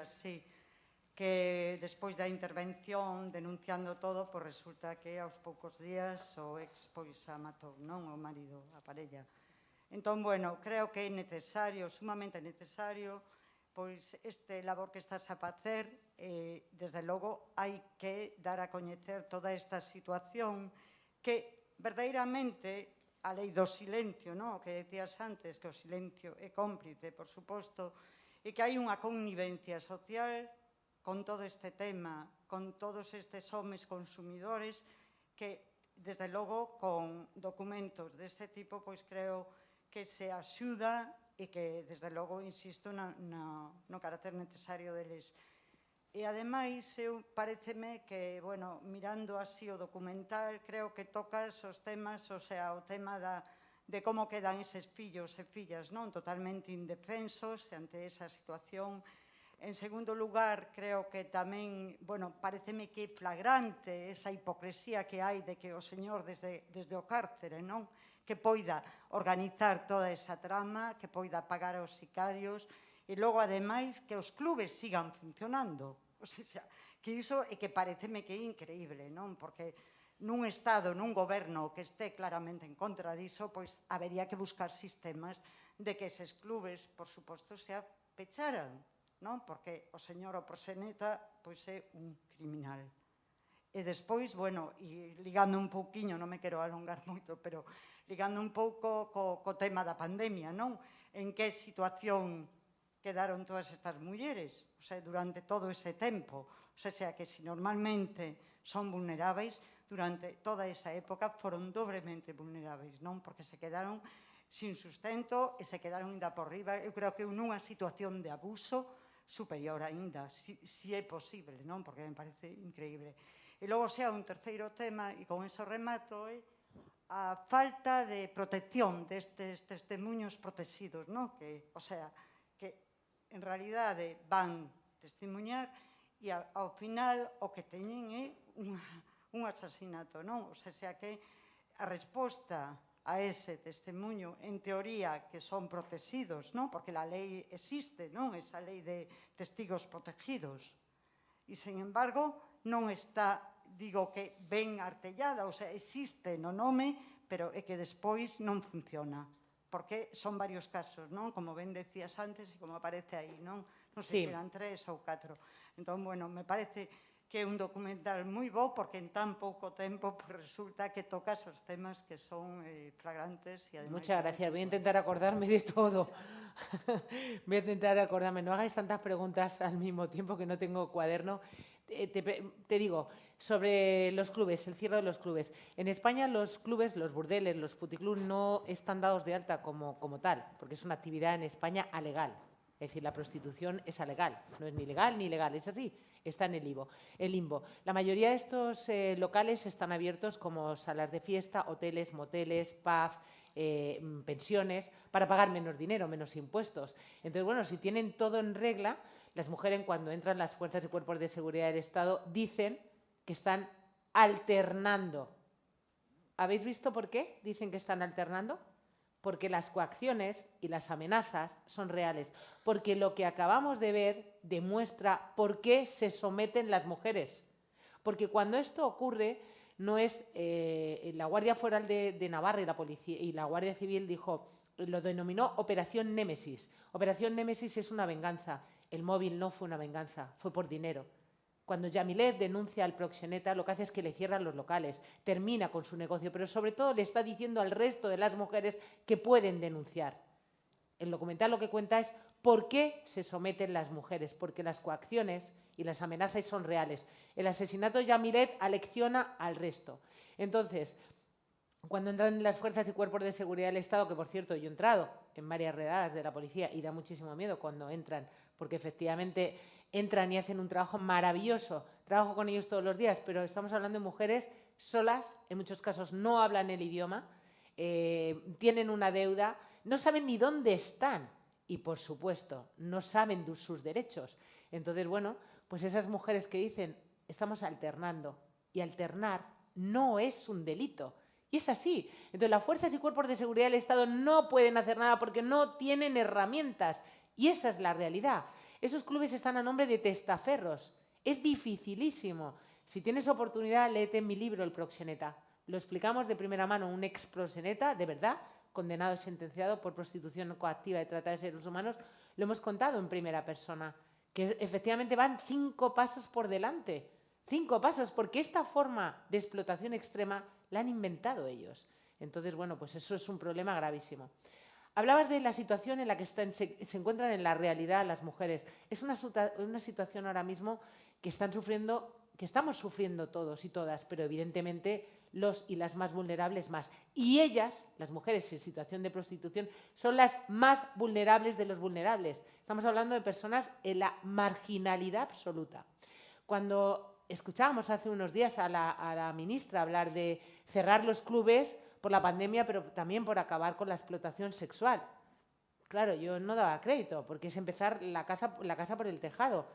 que despois da intervención denunciando todo, pois resulta que aos poucos días o ex pois a matou, non? O marido, a parella. Entón, bueno, creo que é necesario, sumamente necesario, pois este labor que estás a facer, desde logo hai que dar a coñecer toda esta situación que verdadeiramente a lei do silencio, non? O que decías antes, que o silencio é cómplice, por suposto, e que hai unha connivencia social con todo este tema, con todos estes homes consumidores que, desde logo, con documentos deste tipo, pois creo que se axuda e que, desde logo, insisto no carácter necesario deles. E, ademais, pareceme que, bueno, mirando así o documental, creo que tocas os temas, o sea, o tema de como quedan eses fillos e fillas, non? Totalmente indefensos ante esa situación. En segundo lugar, creo que tamén, bueno, pareceme que é flagrante esa hipocresía que hai de que o señor desde o cárcere, non? Que poida organizar toda esa trama, que poida pagar aos sicarios e logo, ademais, que os clubes sigan funcionando. O sea, que iso é que pareceme que é increíble, non? Porque nun Estado, nun goberno que este claramente en contra diso, pois habería que buscar sistemas de que eses clubes, por suposto, se pecharan, non? Porque o señor o proxeneta, pois é un criminal. E despois, bueno, e ligando un pouquiño, non me quero alongar moito, pero ligando un pouco co tema da pandemia, non? En que situación quedaron todas estas mulleres, o sea, durante todo ese tempo. O sea, que se normalmente son vulneráveis, durante toda esa época foron dobremente vulneráveis, non? Porque se quedaron sin sustento e se quedaron ainda por riba, eu creo que nunha situación de abuso superior aínda, si é posible, non? Porque me parece increíble. E logo, xa, un terceiro tema, e con eso remato, a falta de protección destes testemunhos protegidos, non? Que, o sea, que en realidade van testemunhar e ao final o que teñen é un asasinato, non? O sea, que a resposta a ese testemunho, en teoría, que son protegidos, non? Porque a lei existe, non? Esa lei de testigos protegidos. E, sen embargo, non está, digo que ben artellada, o sea, existe no nome, pero é que despois non funciona. Porque son varios casos, non? Como ben decías antes e como aparece aí, non? Non sei se eran 3 ou 4. Entón, bueno, me parece que é un documental moi bo porque en tan pouco tempo resulta que tocas os temas que son flagrantes e ademais... Muchas gracias. Voy a intentar acordarme de todo. Voy a intentar acordarme. No hagáis tantas preguntas al mismo tiempo que no tengo cuaderno. Te digo, sobre los clubes, el cierre de los clubes. En España los clubes, los burdeles, los puticlubs no están dados de alta como tal, porque es una actividad en España alegal. Es decir, la prostitución es alegal, no es ni legal ni ilegal, es así, está en el limbo. La mayoría de estos locales están abiertos como salas de fiesta, hoteles, moteles, pub, pensiones, para pagar menos dinero, menos impuestos. Entonces, bueno, si tienen todo en regla, las mujeres cuando entran las fuerzas y cuerpos de seguridad del Estado dicen que están alternando. ¿Habéis visto por qué dicen que están alternando? Porque las coacciones y las amenazas son reales, porque lo que acabamos de ver demuestra por qué se someten las mujeres. Porque cuando esto ocurre, no es la Guardia Foral de Navarra y la Policía y la Guardia Civil lo denominó Operación Némesis. Operación Némesis es una venganza. El móvil no fue una venganza, fue por dinero. Cuando Yamilet denuncia al proxeneta, lo que hace es que le cierran los locales, termina con su negocio, pero sobre todo le está diciendo al resto de las mujeres que pueden denunciar. El documental lo que cuenta es por qué se someten las mujeres, porque las coacciones y las amenazas son reales. El asesinato de Yamilet alecciona al resto. Entonces, cuando entran las fuerzas y cuerpos de seguridad del Estado, que por cierto yo he entrado en varias redadas de la policía y da muchísimo miedo cuando entran, porque efectivamente entran y hacen un trabajo maravilloso. Trabajo con ellos todos los días, pero estamos hablando de mujeres solas, en muchos casos no hablan el idioma, tienen una deuda, no saben ni dónde están y, por supuesto, no saben sus derechos. Entonces, bueno, pues esas mujeres que dicen estamos alternando. Y alternar no es un delito. Y es así. Entonces, las fuerzas y cuerpos de seguridad del Estado no pueden hacer nada porque no tienen herramientas. Y esa es la realidad. Esos clubes están a nombre de testaferros. Es dificilísimo. Si tienes oportunidad, léete mi libro, El proxeneta. Lo explicamos de primera mano, un ex proxeneta, de verdad, condenado y sentenciado por prostitución coactiva de trata de seres humanos, lo hemos contado en primera persona, que efectivamente van 5 pasos por delante. 5 pasos, porque esta forma de explotación extrema la han inventado ellos. Entonces, bueno, pues eso es un problema gravísimo. Hablabas de la situación en la que se encuentran en la realidad las mujeres. Es una situación ahora mismo que estamos sufriendo todos y todas, pero evidentemente los y las más vulnerables más. Y ellas, las mujeres en situación de prostitución, son las más vulnerables de los vulnerables. Estamos hablando de personas en la marginalidad absoluta. Cuando escuchábamos hace unos días a la ministra hablar de cerrar los clubes por la pandemia, pero también por acabar con la explotación sexual. Claro, yo no daba crédito, porque es empezar la casa por el tejado.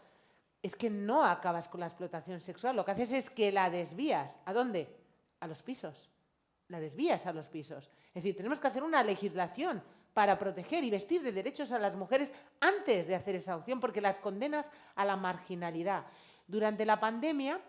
Es que no acabas con la explotación sexual, lo que haces es que la desvías. ¿A dónde? A los pisos. La desvías a los pisos. Es decir, tenemos que hacer una legislación para proteger y vestir de derechos a las mujeres antes de hacer esa opción, porque las condenas a la marginalidad. Durante la pandemia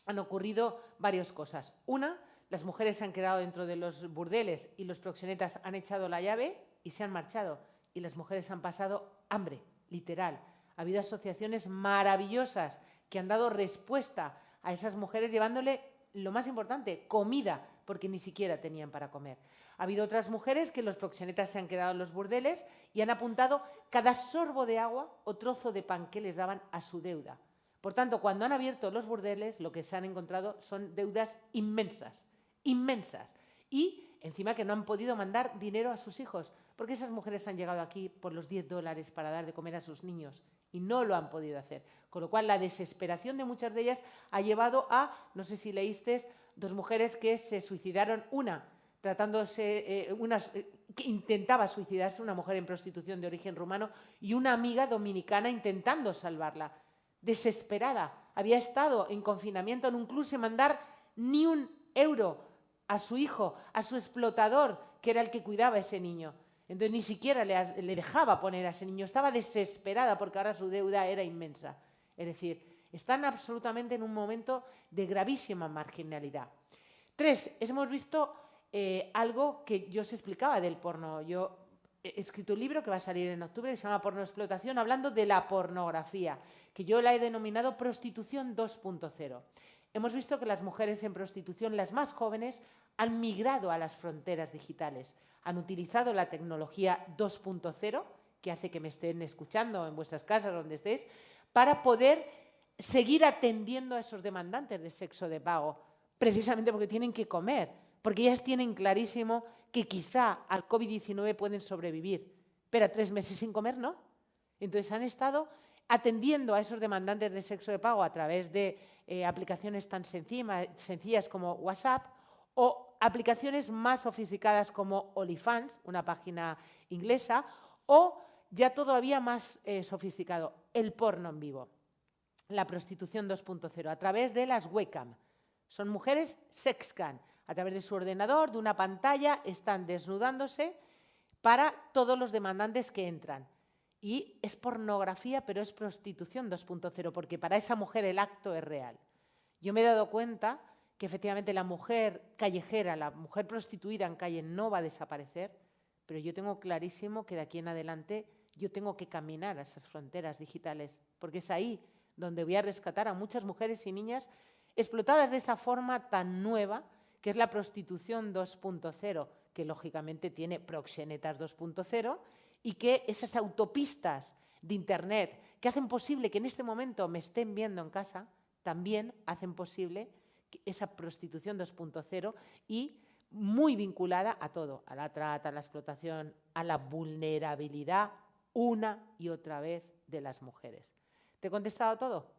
han ocurrido varias cosas. Una, las mujeres se han quedado dentro de los burdeles y los proxenetas han echado la llave y se han marchado. Y las mujeres han pasado hambre, literal. Ha habido asociaciones maravillosas que han dado respuesta a esas mujeres llevándole, lo más importante, comida, porque ni siquiera tenían para comer. Ha habido otras mujeres que los proxenetas se han quedado en los burdeles y han apuntado cada sorbo de agua o trozo de pan que les daban a su deuda. Por tanto, cuando han abierto los burdeles, lo que se han encontrado son deudas inmensas, inmensas. Y encima que no han podido mandar dinero a sus hijos, porque esas mujeres han llegado aquí por los $10 para dar de comer a sus niños y no lo han podido hacer. Con lo cual, la desesperación de muchas de ellas ha llevado a, no sé si leíste, 2 mujeres que se suicidaron, que intentaba suicidarse, una mujer en prostitución de origen rumano, y una amiga dominicana intentando salvarla. Desesperada, había estado en confinamiento en un club sin mandar ni un euro a su hijo, a su explotador, que era el que cuidaba a ese niño. Entonces ni siquiera le dejaba poner a ese niño, estaba desesperada porque ahora su deuda era inmensa. Es decir, están absolutamente en un momento de gravísima marginalidad. 3, hemos visto algo que yo os explicaba del porno. Yo he escrito un libro que va a salir en octubre que se llama Pornoexplotación, hablando de la pornografía, que yo la he denominado prostitución 2.0. Hemos visto que las mujeres en prostitución, las más jóvenes, han migrado a las fronteras digitales, han utilizado la tecnología 2.0, que hace que me estén escuchando en vuestras casas, donde estéis, para poder seguir atendiendo a esos demandantes de sexo de pago, precisamente porque tienen que comer, porque ellas tienen clarísimo que quizá al COVID-19 pueden sobrevivir, pero a 3 meses sin comer no. Entonces han estado atendiendo a esos demandantes de sexo de pago a través de aplicaciones tan sencillas como WhatsApp o aplicaciones más sofisticadas como OnlyFans, una página inglesa, o ya todavía más sofisticado, el porno en vivo, la prostitución 2.0, a través de las webcam. Son mujeres sexcam, a través de su ordenador, de una pantalla, están desnudándose para todos los demandantes que entran. Y es pornografía, pero es prostitución 2.0, porque para esa mujer el acto es real. Yo me he dado cuenta que efectivamente la mujer callejera, la mujer prostituida en calle no va a desaparecer, pero yo tengo clarísimo que de aquí en adelante yo tengo que caminar a esas fronteras digitales, porque es ahí donde voy a rescatar a muchas mujeres y niñas explotadas de esta forma tan nueva, que es la prostitución 2.0, que lógicamente tiene proxenetas 2.0, y que esas autopistas de Internet que hacen posible que en este momento me estén viendo en casa, también hacen posible esa prostitución 2.0 y muy vinculada a todo, a la trata, a la explotación, a la vulnerabilidad una y otra vez de las mujeres. ¿Te he contestado todo?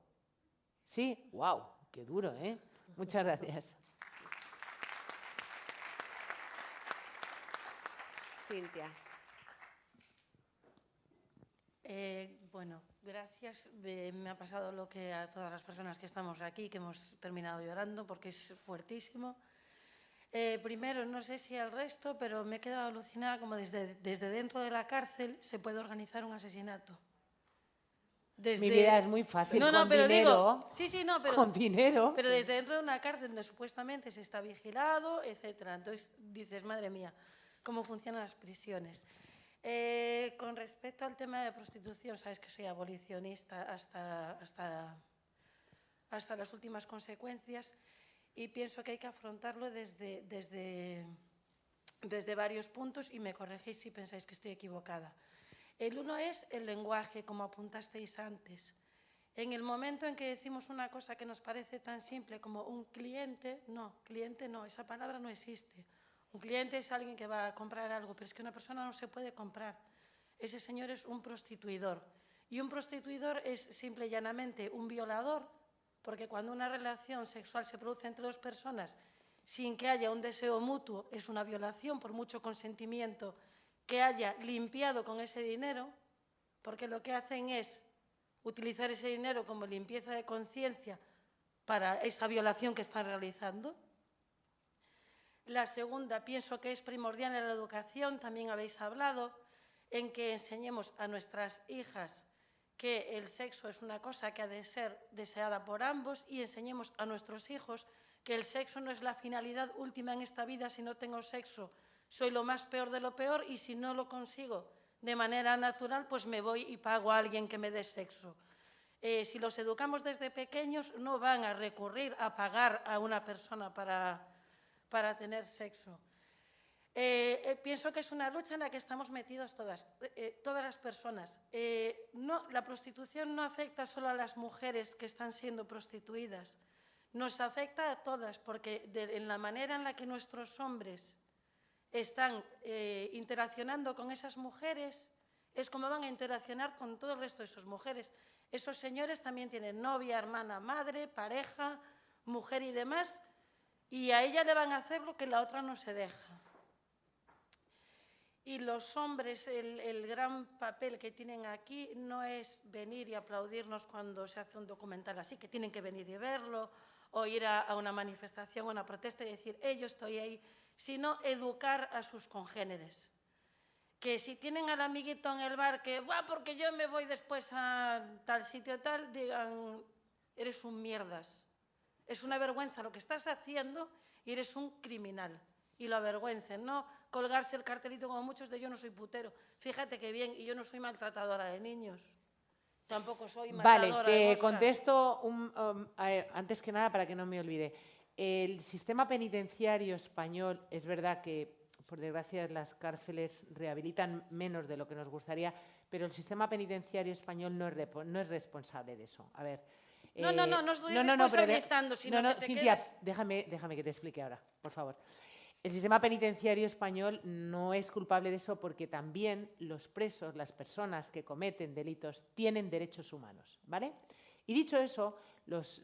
¿Sí? ¡Wow! ¡Qué duro, ¿eh? Muchas gracias. Cintia. Bueno, gracias. Me ha pasado lo que a todas las personas que estamos aquí, que hemos terminado llorando porque es fuertísimo. Primero, no sé si al resto, pero me he quedado alucinada como desde dentro de la cárcel se puede organizar un asesinato. Mi vida es muy fácil, con pero dinero, pero con dinero. Pero desde dentro de una cárcel donde supuestamente se está vigilado, etcétera. Entonces dices, madre mía, ¿cómo funcionan las prisiones? Con respecto al tema de prostitución, sabes que soy abolicionista hasta las últimas consecuencias y pienso que hay que afrontarlo desde varios puntos y me corregís si pensáis que estoy equivocada. El uno es el lenguaje, como apuntasteis antes. En el momento en que decimos una cosa que nos parece tan simple como un cliente no, esa palabra no existe. Un cliente es alguien que va a comprar algo, pero es que una persona no se puede comprar. Ese señor es un prostituidor. Y un prostituidor es simple y llanamente un violador, porque cuando una relación sexual se produce entre dos personas sin que haya un deseo mutuo, es una violación por mucho consentimiento que haya limpiado con ese dinero, porque lo que hacen es utilizar ese dinero como limpieza de conciencia para esa violación que están realizando. La segunda, pienso que es primordial en la educación, también habéis hablado, en que enseñemos a nuestras hijas que el sexo es una cosa que ha de ser deseada por ambos y enseñemos a nuestros hijos que el sexo no es la finalidad última en esta vida. Si no tengo sexo, soy lo más peor de lo peor y si no lo consigo de manera natural, pues me voy y pago a alguien que me dé sexo. Si los educamos desde pequeños, no van a recurrir a pagar a una persona para tener sexo. Pienso que es una lucha en la que estamos metidos todas las personas. La prostitución no afecta solo a las mujeres que están siendo prostituidas, nos afecta a todas, porque en la manera en la que nuestros hombres están interaccionando con esas mujeres es como van a interaccionar con todo el resto de esas mujeres. Esos señores también tienen novia, hermana, madre, pareja, mujer y demás, y a ella le van a hacer lo que la otra no se deja. Y los hombres, el gran papel que tienen aquí no es venir y aplaudirnos cuando se hace un documental así, que tienen que venir y verlo, o ir a una manifestación o una protesta y decir, yo estoy ahí, sino educar a sus congéneres. Que si tienen al amiguito en el bar que, porque yo me voy después a tal sitio tal, digan, eres un mierdas. Es una vergüenza lo que estás haciendo y eres un criminal. Y lo avergüencen, no colgarse el cartelito como muchos de yo no soy putero. Fíjate qué bien, y yo no soy maltratadora de niños. Tampoco soy matadora de Vale, te moscas. contesto antes que nada para que no me olvide. El sistema penitenciario español, es verdad que, por desgracia, las cárceles rehabilitan menos de lo que nos gustaría, pero el sistema penitenciario español no es responsable de eso. A ver. No estoy responsabilizando, sino que te Cintia, quedes... déjame que te explique ahora, por favor. El sistema penitenciario español no es culpable de eso porque también los presos, las personas que cometen delitos, tienen derechos humanos, ¿vale? Y dicho eso, los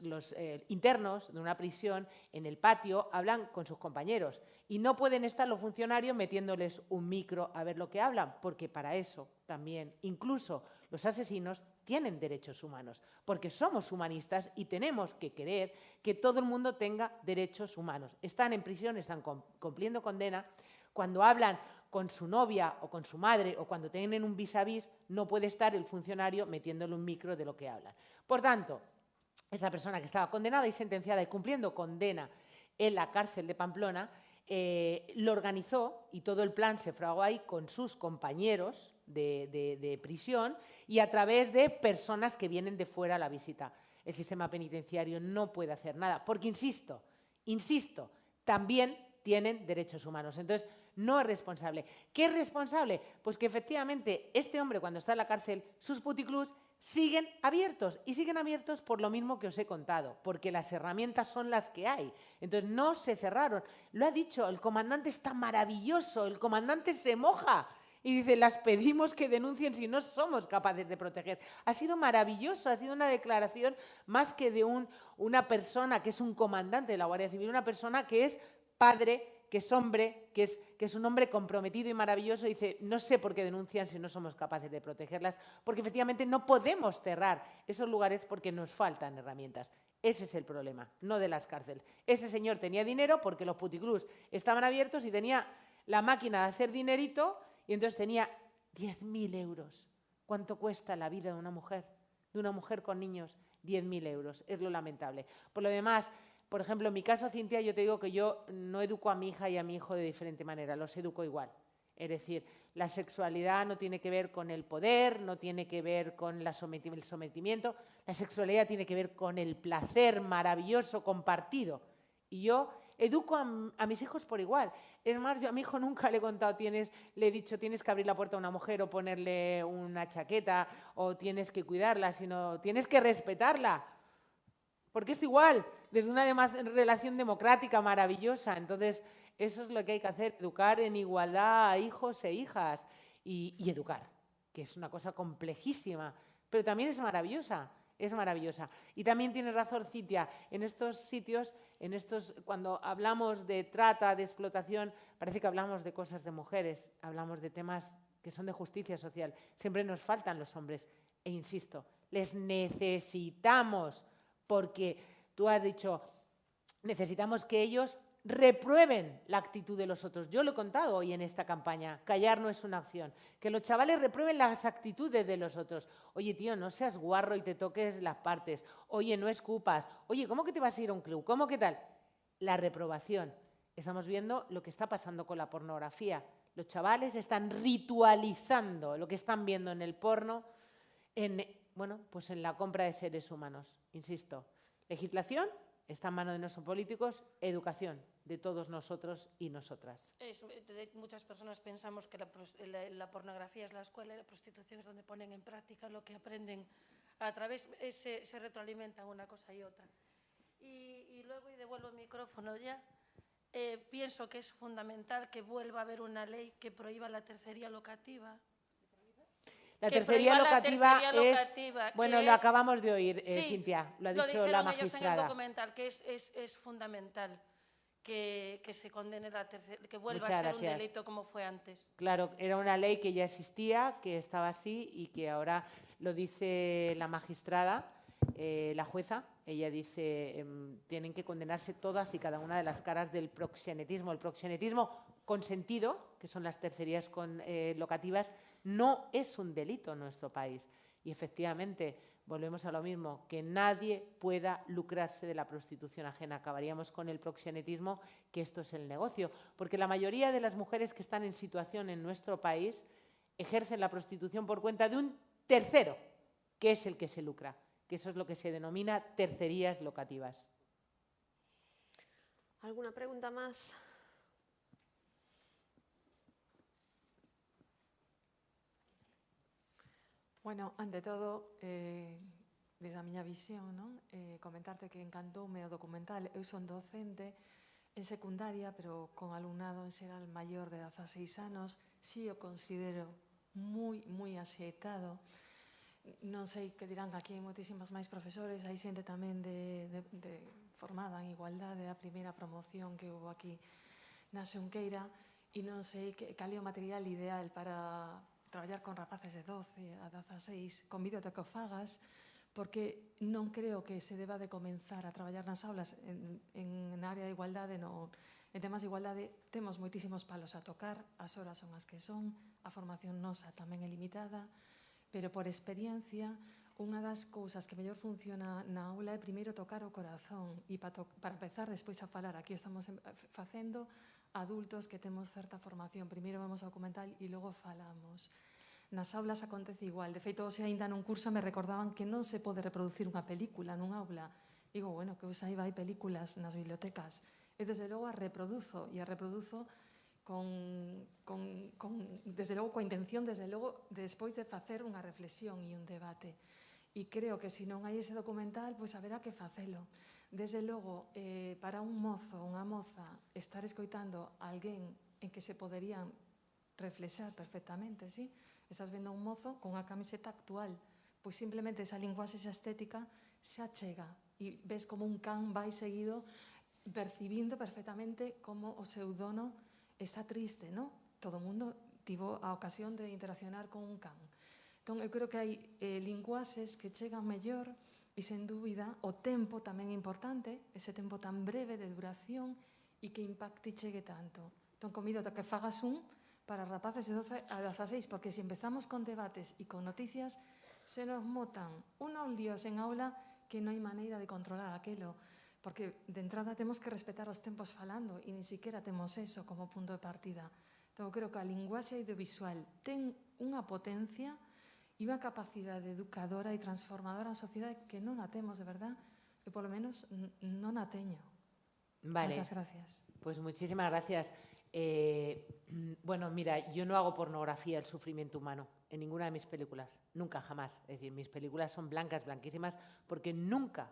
internos de una prisión en el patio hablan con sus compañeros y no pueden estar los funcionarios metiéndoles un micro a ver lo que hablan, porque para eso también incluso los asesinos tienen derechos humanos, porque somos humanistas y tenemos que querer que todo el mundo tenga derechos humanos. Están en prisión, están cumpliendo condena. Cuando hablan con su novia o con su madre o cuando tienen un vis a vis, no puede estar el funcionario metiéndole un micro de lo que hablan. Por tanto, esa persona que estaba condenada y sentenciada y cumpliendo condena en la cárcel de Pamplona, lo organizó y todo el plan se fraguó ahí con sus compañeros de prisión y a través de personas que vienen de fuera a la visita. El sistema penitenciario no puede hacer nada, porque insisto, también tienen derechos humanos. Entonces, no es responsable. ¿Qué es responsable? Pues que efectivamente este hombre cuando está en la cárcel, sus puticlubs siguen abiertos y siguen abiertos por lo mismo que os he contado, porque las herramientas son las que hay. Entonces no se cerraron. Lo ha dicho, el comandante está maravilloso, el comandante se moja y dice, las pedimos que denuncien si no somos capaces de proteger. Ha sido maravilloso, ha sido una declaración más que de una persona que es un comandante de la Guardia Civil, una persona que es padre, que es hombre, que es un hombre comprometido y maravilloso, y dice, no sé por qué denuncian si no somos capaces de protegerlas, porque efectivamente no podemos cerrar esos lugares porque nos faltan herramientas. Ese es el problema, no de las cárceles. Este señor tenía dinero porque los puticlubs estaban abiertos y tenía la máquina de hacer dinerito y entonces tenía 10.000 euros. ¿Cuánto cuesta la vida de una mujer? De una mujer con niños, 10.000 euros. Es lo lamentable. Por lo demás, por ejemplo, en mi caso, Cintia, yo te digo que yo no educo a mi hija y a mi hijo de diferente manera, los educo igual. Es decir, la sexualidad no tiene que ver con el poder, no tiene que ver con el sometimiento, la sexualidad tiene que ver con el placer maravilloso compartido. Y yo educo a mis hijos por igual. Es más, yo a mi hijo nunca le he contado, le he dicho tienes que abrir la puerta a una mujer o ponerle una chaqueta o tienes que cuidarla, sino tienes que respetarla. Porque es igual, desde una relación democrática maravillosa. Entonces, eso es lo que hay que hacer, educar en igualdad a hijos e hijas y educar, que es una cosa complejísima, pero también es maravillosa. Es maravillosa. Y también tienes razón, Cintia, en estos sitios, cuando hablamos de trata, de explotación, parece que hablamos de cosas de mujeres, hablamos de temas que son de justicia social. Siempre nos faltan los hombres. E insisto, les necesitamos, porque tú has dicho, necesitamos que ellos reprueben la actitud de los otros. Yo lo he contado hoy en esta campaña, callar no es una opción. Que los chavales reprueben las actitudes de los otros. Oye, tío, no seas guarro y te toques las partes. Oye, no escupas. Oye, ¿cómo que te vas a ir a un club? ¿Cómo que tal? La reprobación. Estamos viendo lo que está pasando con la pornografía. Los chavales están ritualizando lo que están viendo en el porno, pues en la compra de seres humanos. Insisto, legislación está en manos de nuestros políticos, educación de todos nosotros y nosotras. Muchas personas pensamos que la pornografía es la escuela y la prostitución es donde ponen en práctica lo que aprenden a través, se retroalimentan una cosa y otra. Y luego, y devuelvo el micrófono ya, pienso que es fundamental que vuelva a haber una ley que prohíba la tercería locativa. La tercería locativa es, bueno, lo acabamos de oír, sí, Cintia, lo ha dicho la magistrada. Lo dijeron ellos en el documental, que es fundamental que se condene que vuelva a ser un delito como fue antes. Claro, era una ley que ya existía, que estaba así y que ahora lo dice la magistrada, la jueza. Ella dice, tienen que condenarse todas y cada una de las caras del proxenetismo. El proxenetismo consentido, que son las tercerías locativas, no es un delito en nuestro país. Y efectivamente, volvemos a lo mismo, que nadie pueda lucrarse de la prostitución ajena. Acabaríamos con el proxenetismo, que esto es el negocio. Porque la mayoría de las mujeres que están en situación en nuestro país ejercen la prostitución por cuenta de un tercero, que es el que se lucra, que eso es lo que se denomina tercerías locativas. ¿Alguna pregunta más? Bueno, ante todo, desde a miña visión, non? Comentarte que encantoume o documental. Eu son docente en secundaria, pero con alumnado en xeral maior de 16 anos. Si o considero moi axeitado. Non sei que dirán que aquí hai moitísimos máis profesores, hai xente tamén formada en igualdade, a primeira promoción que houve aquí na Xunqueira, e non sei cal é o material ideal para traballar con rapaces de 12 a 16, convídote a que o fagas, porque non creo que se deba de comenzar a traballar nas aulas en área de igualdade, en temas de igualdade temos moitísimos palos a tocar, as horas son as que son, a formación nosa tamén é limitada, pero por experiencia, unha das cousas que mellor funciona na aula é primeiro tocar o corazón e para empezar despois a falar. Aquí estamos facendo adultos que temos certa formación. Primeiro vemos o documental e logo falamos. Nas aulas acontece igual. De feito, hoxe ainda nun curso me recordaban que non se pode reproducir unha película nun aula. Digo, bueno, que hoxe hai películas nas bibliotecas. E desde logo a reproduzo desde logo coa intención, desde logo, despois de facer unha reflexión e un debate. E creo que se non hai ese documental, pois haberá que facelo. Desde logo, para un mozo ou unha moza estar escoitando a alguén en que se poderían reflexar perfectamente, sí? Estás vendo un mozo con unha camiseta actual, pois simplemente esa linguaxe xa estética xa chega e ves como un can vai seguido percibindo perfectamente como o seu dono está triste, non? Todo o mundo tivo a ocasión de interaccionar con un can. Entón, eu creo que hai linguaxes que chegan mellor e, sen dúbida, o tempo tamén é importante, ese tempo tan breve de duración e que impacte e chegue tanto. Entón, convido a que fagas un para rapaces de 12 a 16, porque se empezamos con debates e con noticias, se nos motan unos líos en aula que non hai maneira de controlar aquelo, porque de entrada temos que respetar os tempos falando e ni siquiera temos eso como punto de partida. Entón, eu creo que a linguaxe audiovisual ten unha potencia e unha capacidade educadora e transformadora na sociedade que non a temos de verdad, e polo menos non a teño. Vale. Muchas gracias. Pues muchísimas gracias. Bueno, mira, yo no hago pornografía del sufrimiento humano en ninguna de mis películas, nunca, jamás. Es decir, mis películas son blancas, blanquísimas, porque nunca,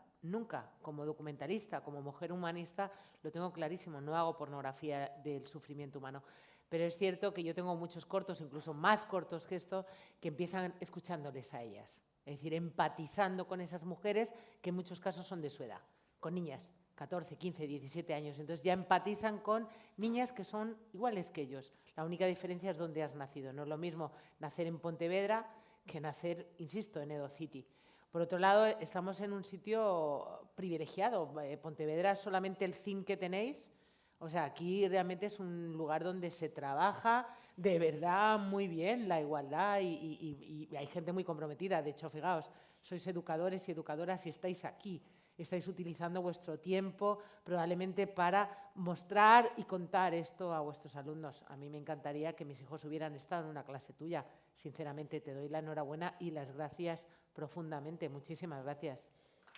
como documentalista, como mujer humanista, lo tengo clarísimo, no hago pornografía del sufrimiento humano. Pero es cierto que yo tengo muchos cortos, incluso más cortos que esto, que empiezan escuchándoles a ellas. Es decir, empatizando con esas mujeres que en muchos casos son de su edad, con niñas. 14, 15, 17 años. Entonces ya empatizan con niñas que son iguales que ellos. La única diferencia es dónde has nacido. No es lo mismo nacer en Pontevedra que nacer, insisto, en Edo City. Por otro lado, estamos en un sitio privilegiado. Pontevedra es solamente el CIM que tenéis. O sea, aquí realmente es un lugar donde se trabaja de verdad muy bien la igualdad y hay gente muy comprometida. De hecho, fijaos, sois educadores y educadoras y estáis aquí. Estáis utilizando vuestro tiempo probablemente para mostrar y contar esto a vuestros alumnos. A mí me encantaría que mis hijos hubieran estado en una clase tuya. Sinceramente, te doy la enhorabuena y las gracias profundamente. Muchísimas gracias.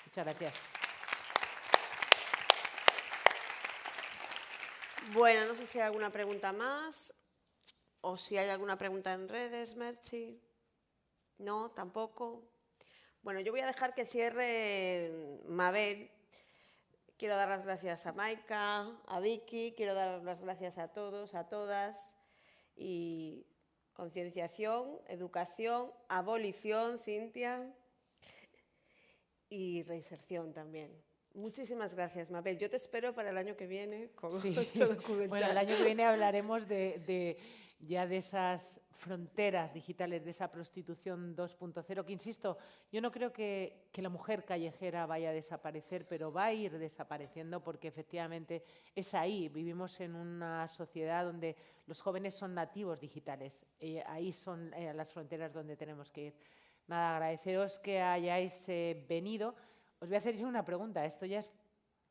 Muchas gracias. Bueno, no sé si hay alguna pregunta más o si hay alguna pregunta en redes, Merchi. No, tampoco. Bueno, yo voy a dejar que cierre Mabel. Quiero dar las gracias a Maika, a Vicky, quiero dar las gracias a todos, a todas. Y concienciación, educación, abolición, Cintia, y reinserción también. Muchísimas gracias, Mabel. Yo te espero para el año que viene con Sí. otro documental. Bueno, el año que viene hablaremos ya de esas fronteras digitales, de esa prostitución 2.0, que insisto, yo no creo que la mujer callejera vaya a desaparecer, pero va a ir desapareciendo porque efectivamente es ahí. Vivimos en una sociedad donde los jóvenes son nativos digitales. Ahí son las fronteras donde tenemos que ir. Nada, agradeceros que hayáis venido. Os voy a hacer una pregunta. Esto ya es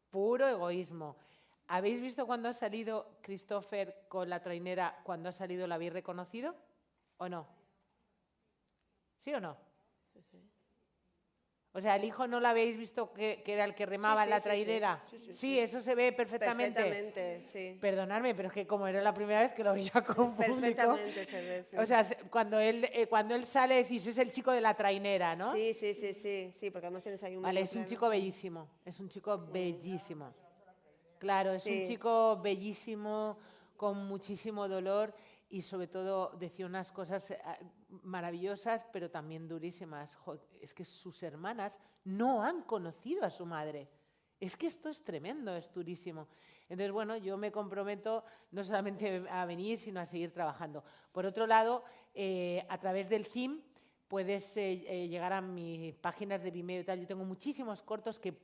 puro egoísmo. ¿Habéis visto cuando ha salido Christopher con la trainera, cuando ha salido, la habéis reconocido o no? ¿Sí o no? O sea, el hijo no lo habéis visto que era el que remaba en la trainera. Sí, eso se ve perfectamente. Perfectamente, sí. Perdonadme, pero es que como era la primera vez que lo veía con público. Perfectamente se ve, sí. O sea, cuando él sale, decís, es el chico de la trainera, ¿no? Sí, porque además tienes ahí un... Vale, es un chico bellísimo, es un chico bellísimo. Claro, es un chico bellísimo, con muchísimo dolor y sobre todo decía unas cosas maravillosas, pero también durísimas. Es que sus hermanas no han conocido a su madre. Es que esto es tremendo, es durísimo. Entonces, bueno, yo me comprometo no solamente a venir, sino a seguir trabajando. Por otro lado, a través del CIM, puedes llegar a mis páginas de Vimeo y tal. Yo tengo muchísimos cortos que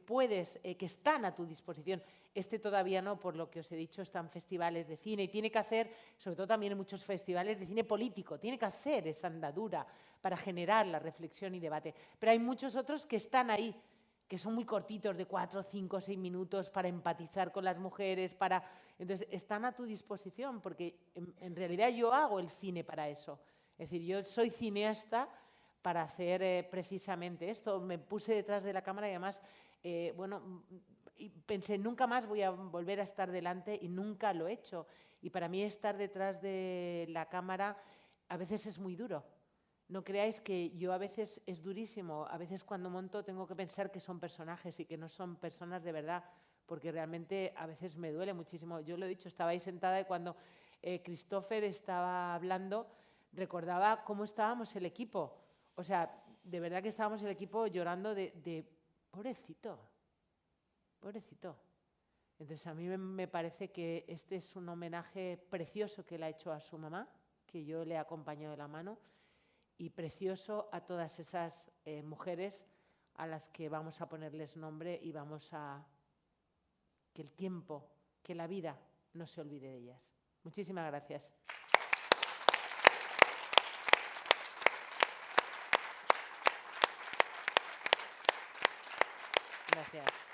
están a tu disposición. Este todavía no, por lo que os he dicho, están festivales de cine y tiene que hacer, sobre todo también en muchos festivales de cine político, tiene que hacer esa andadura para generar la reflexión y debate. Pero hay muchos otros que están ahí, que son muy cortitos, de 4, 5, 6 minutos, para empatizar con las mujeres, entonces están a tu disposición, porque en realidad yo hago el cine para eso. Es decir, yo soy cineasta para hacer precisamente esto. Me puse detrás de la cámara y además, y pensé, nunca más voy a volver a estar delante y nunca lo he hecho. Y para mí estar detrás de la cámara a veces es muy duro. No creáis que yo a veces es durísimo. A veces cuando monto tengo que pensar que son personajes y que no son personas de verdad, porque realmente a veces me duele muchísimo. Yo lo he dicho, estaba ahí sentada y cuando Christopher estaba hablando, recordaba cómo estábamos el equipo. O sea, de verdad que estábamos el equipo llorando de pobrecito, pobrecito. Entonces, a mí me parece que este es un homenaje precioso que le ha hecho a su mamá, que yo le he acompañado de la mano, y precioso a todas esas mujeres a las que vamos a ponerles nombre y vamos a que el tiempo, que la vida no se olvide de ellas. Muchísimas gracias. Gracias.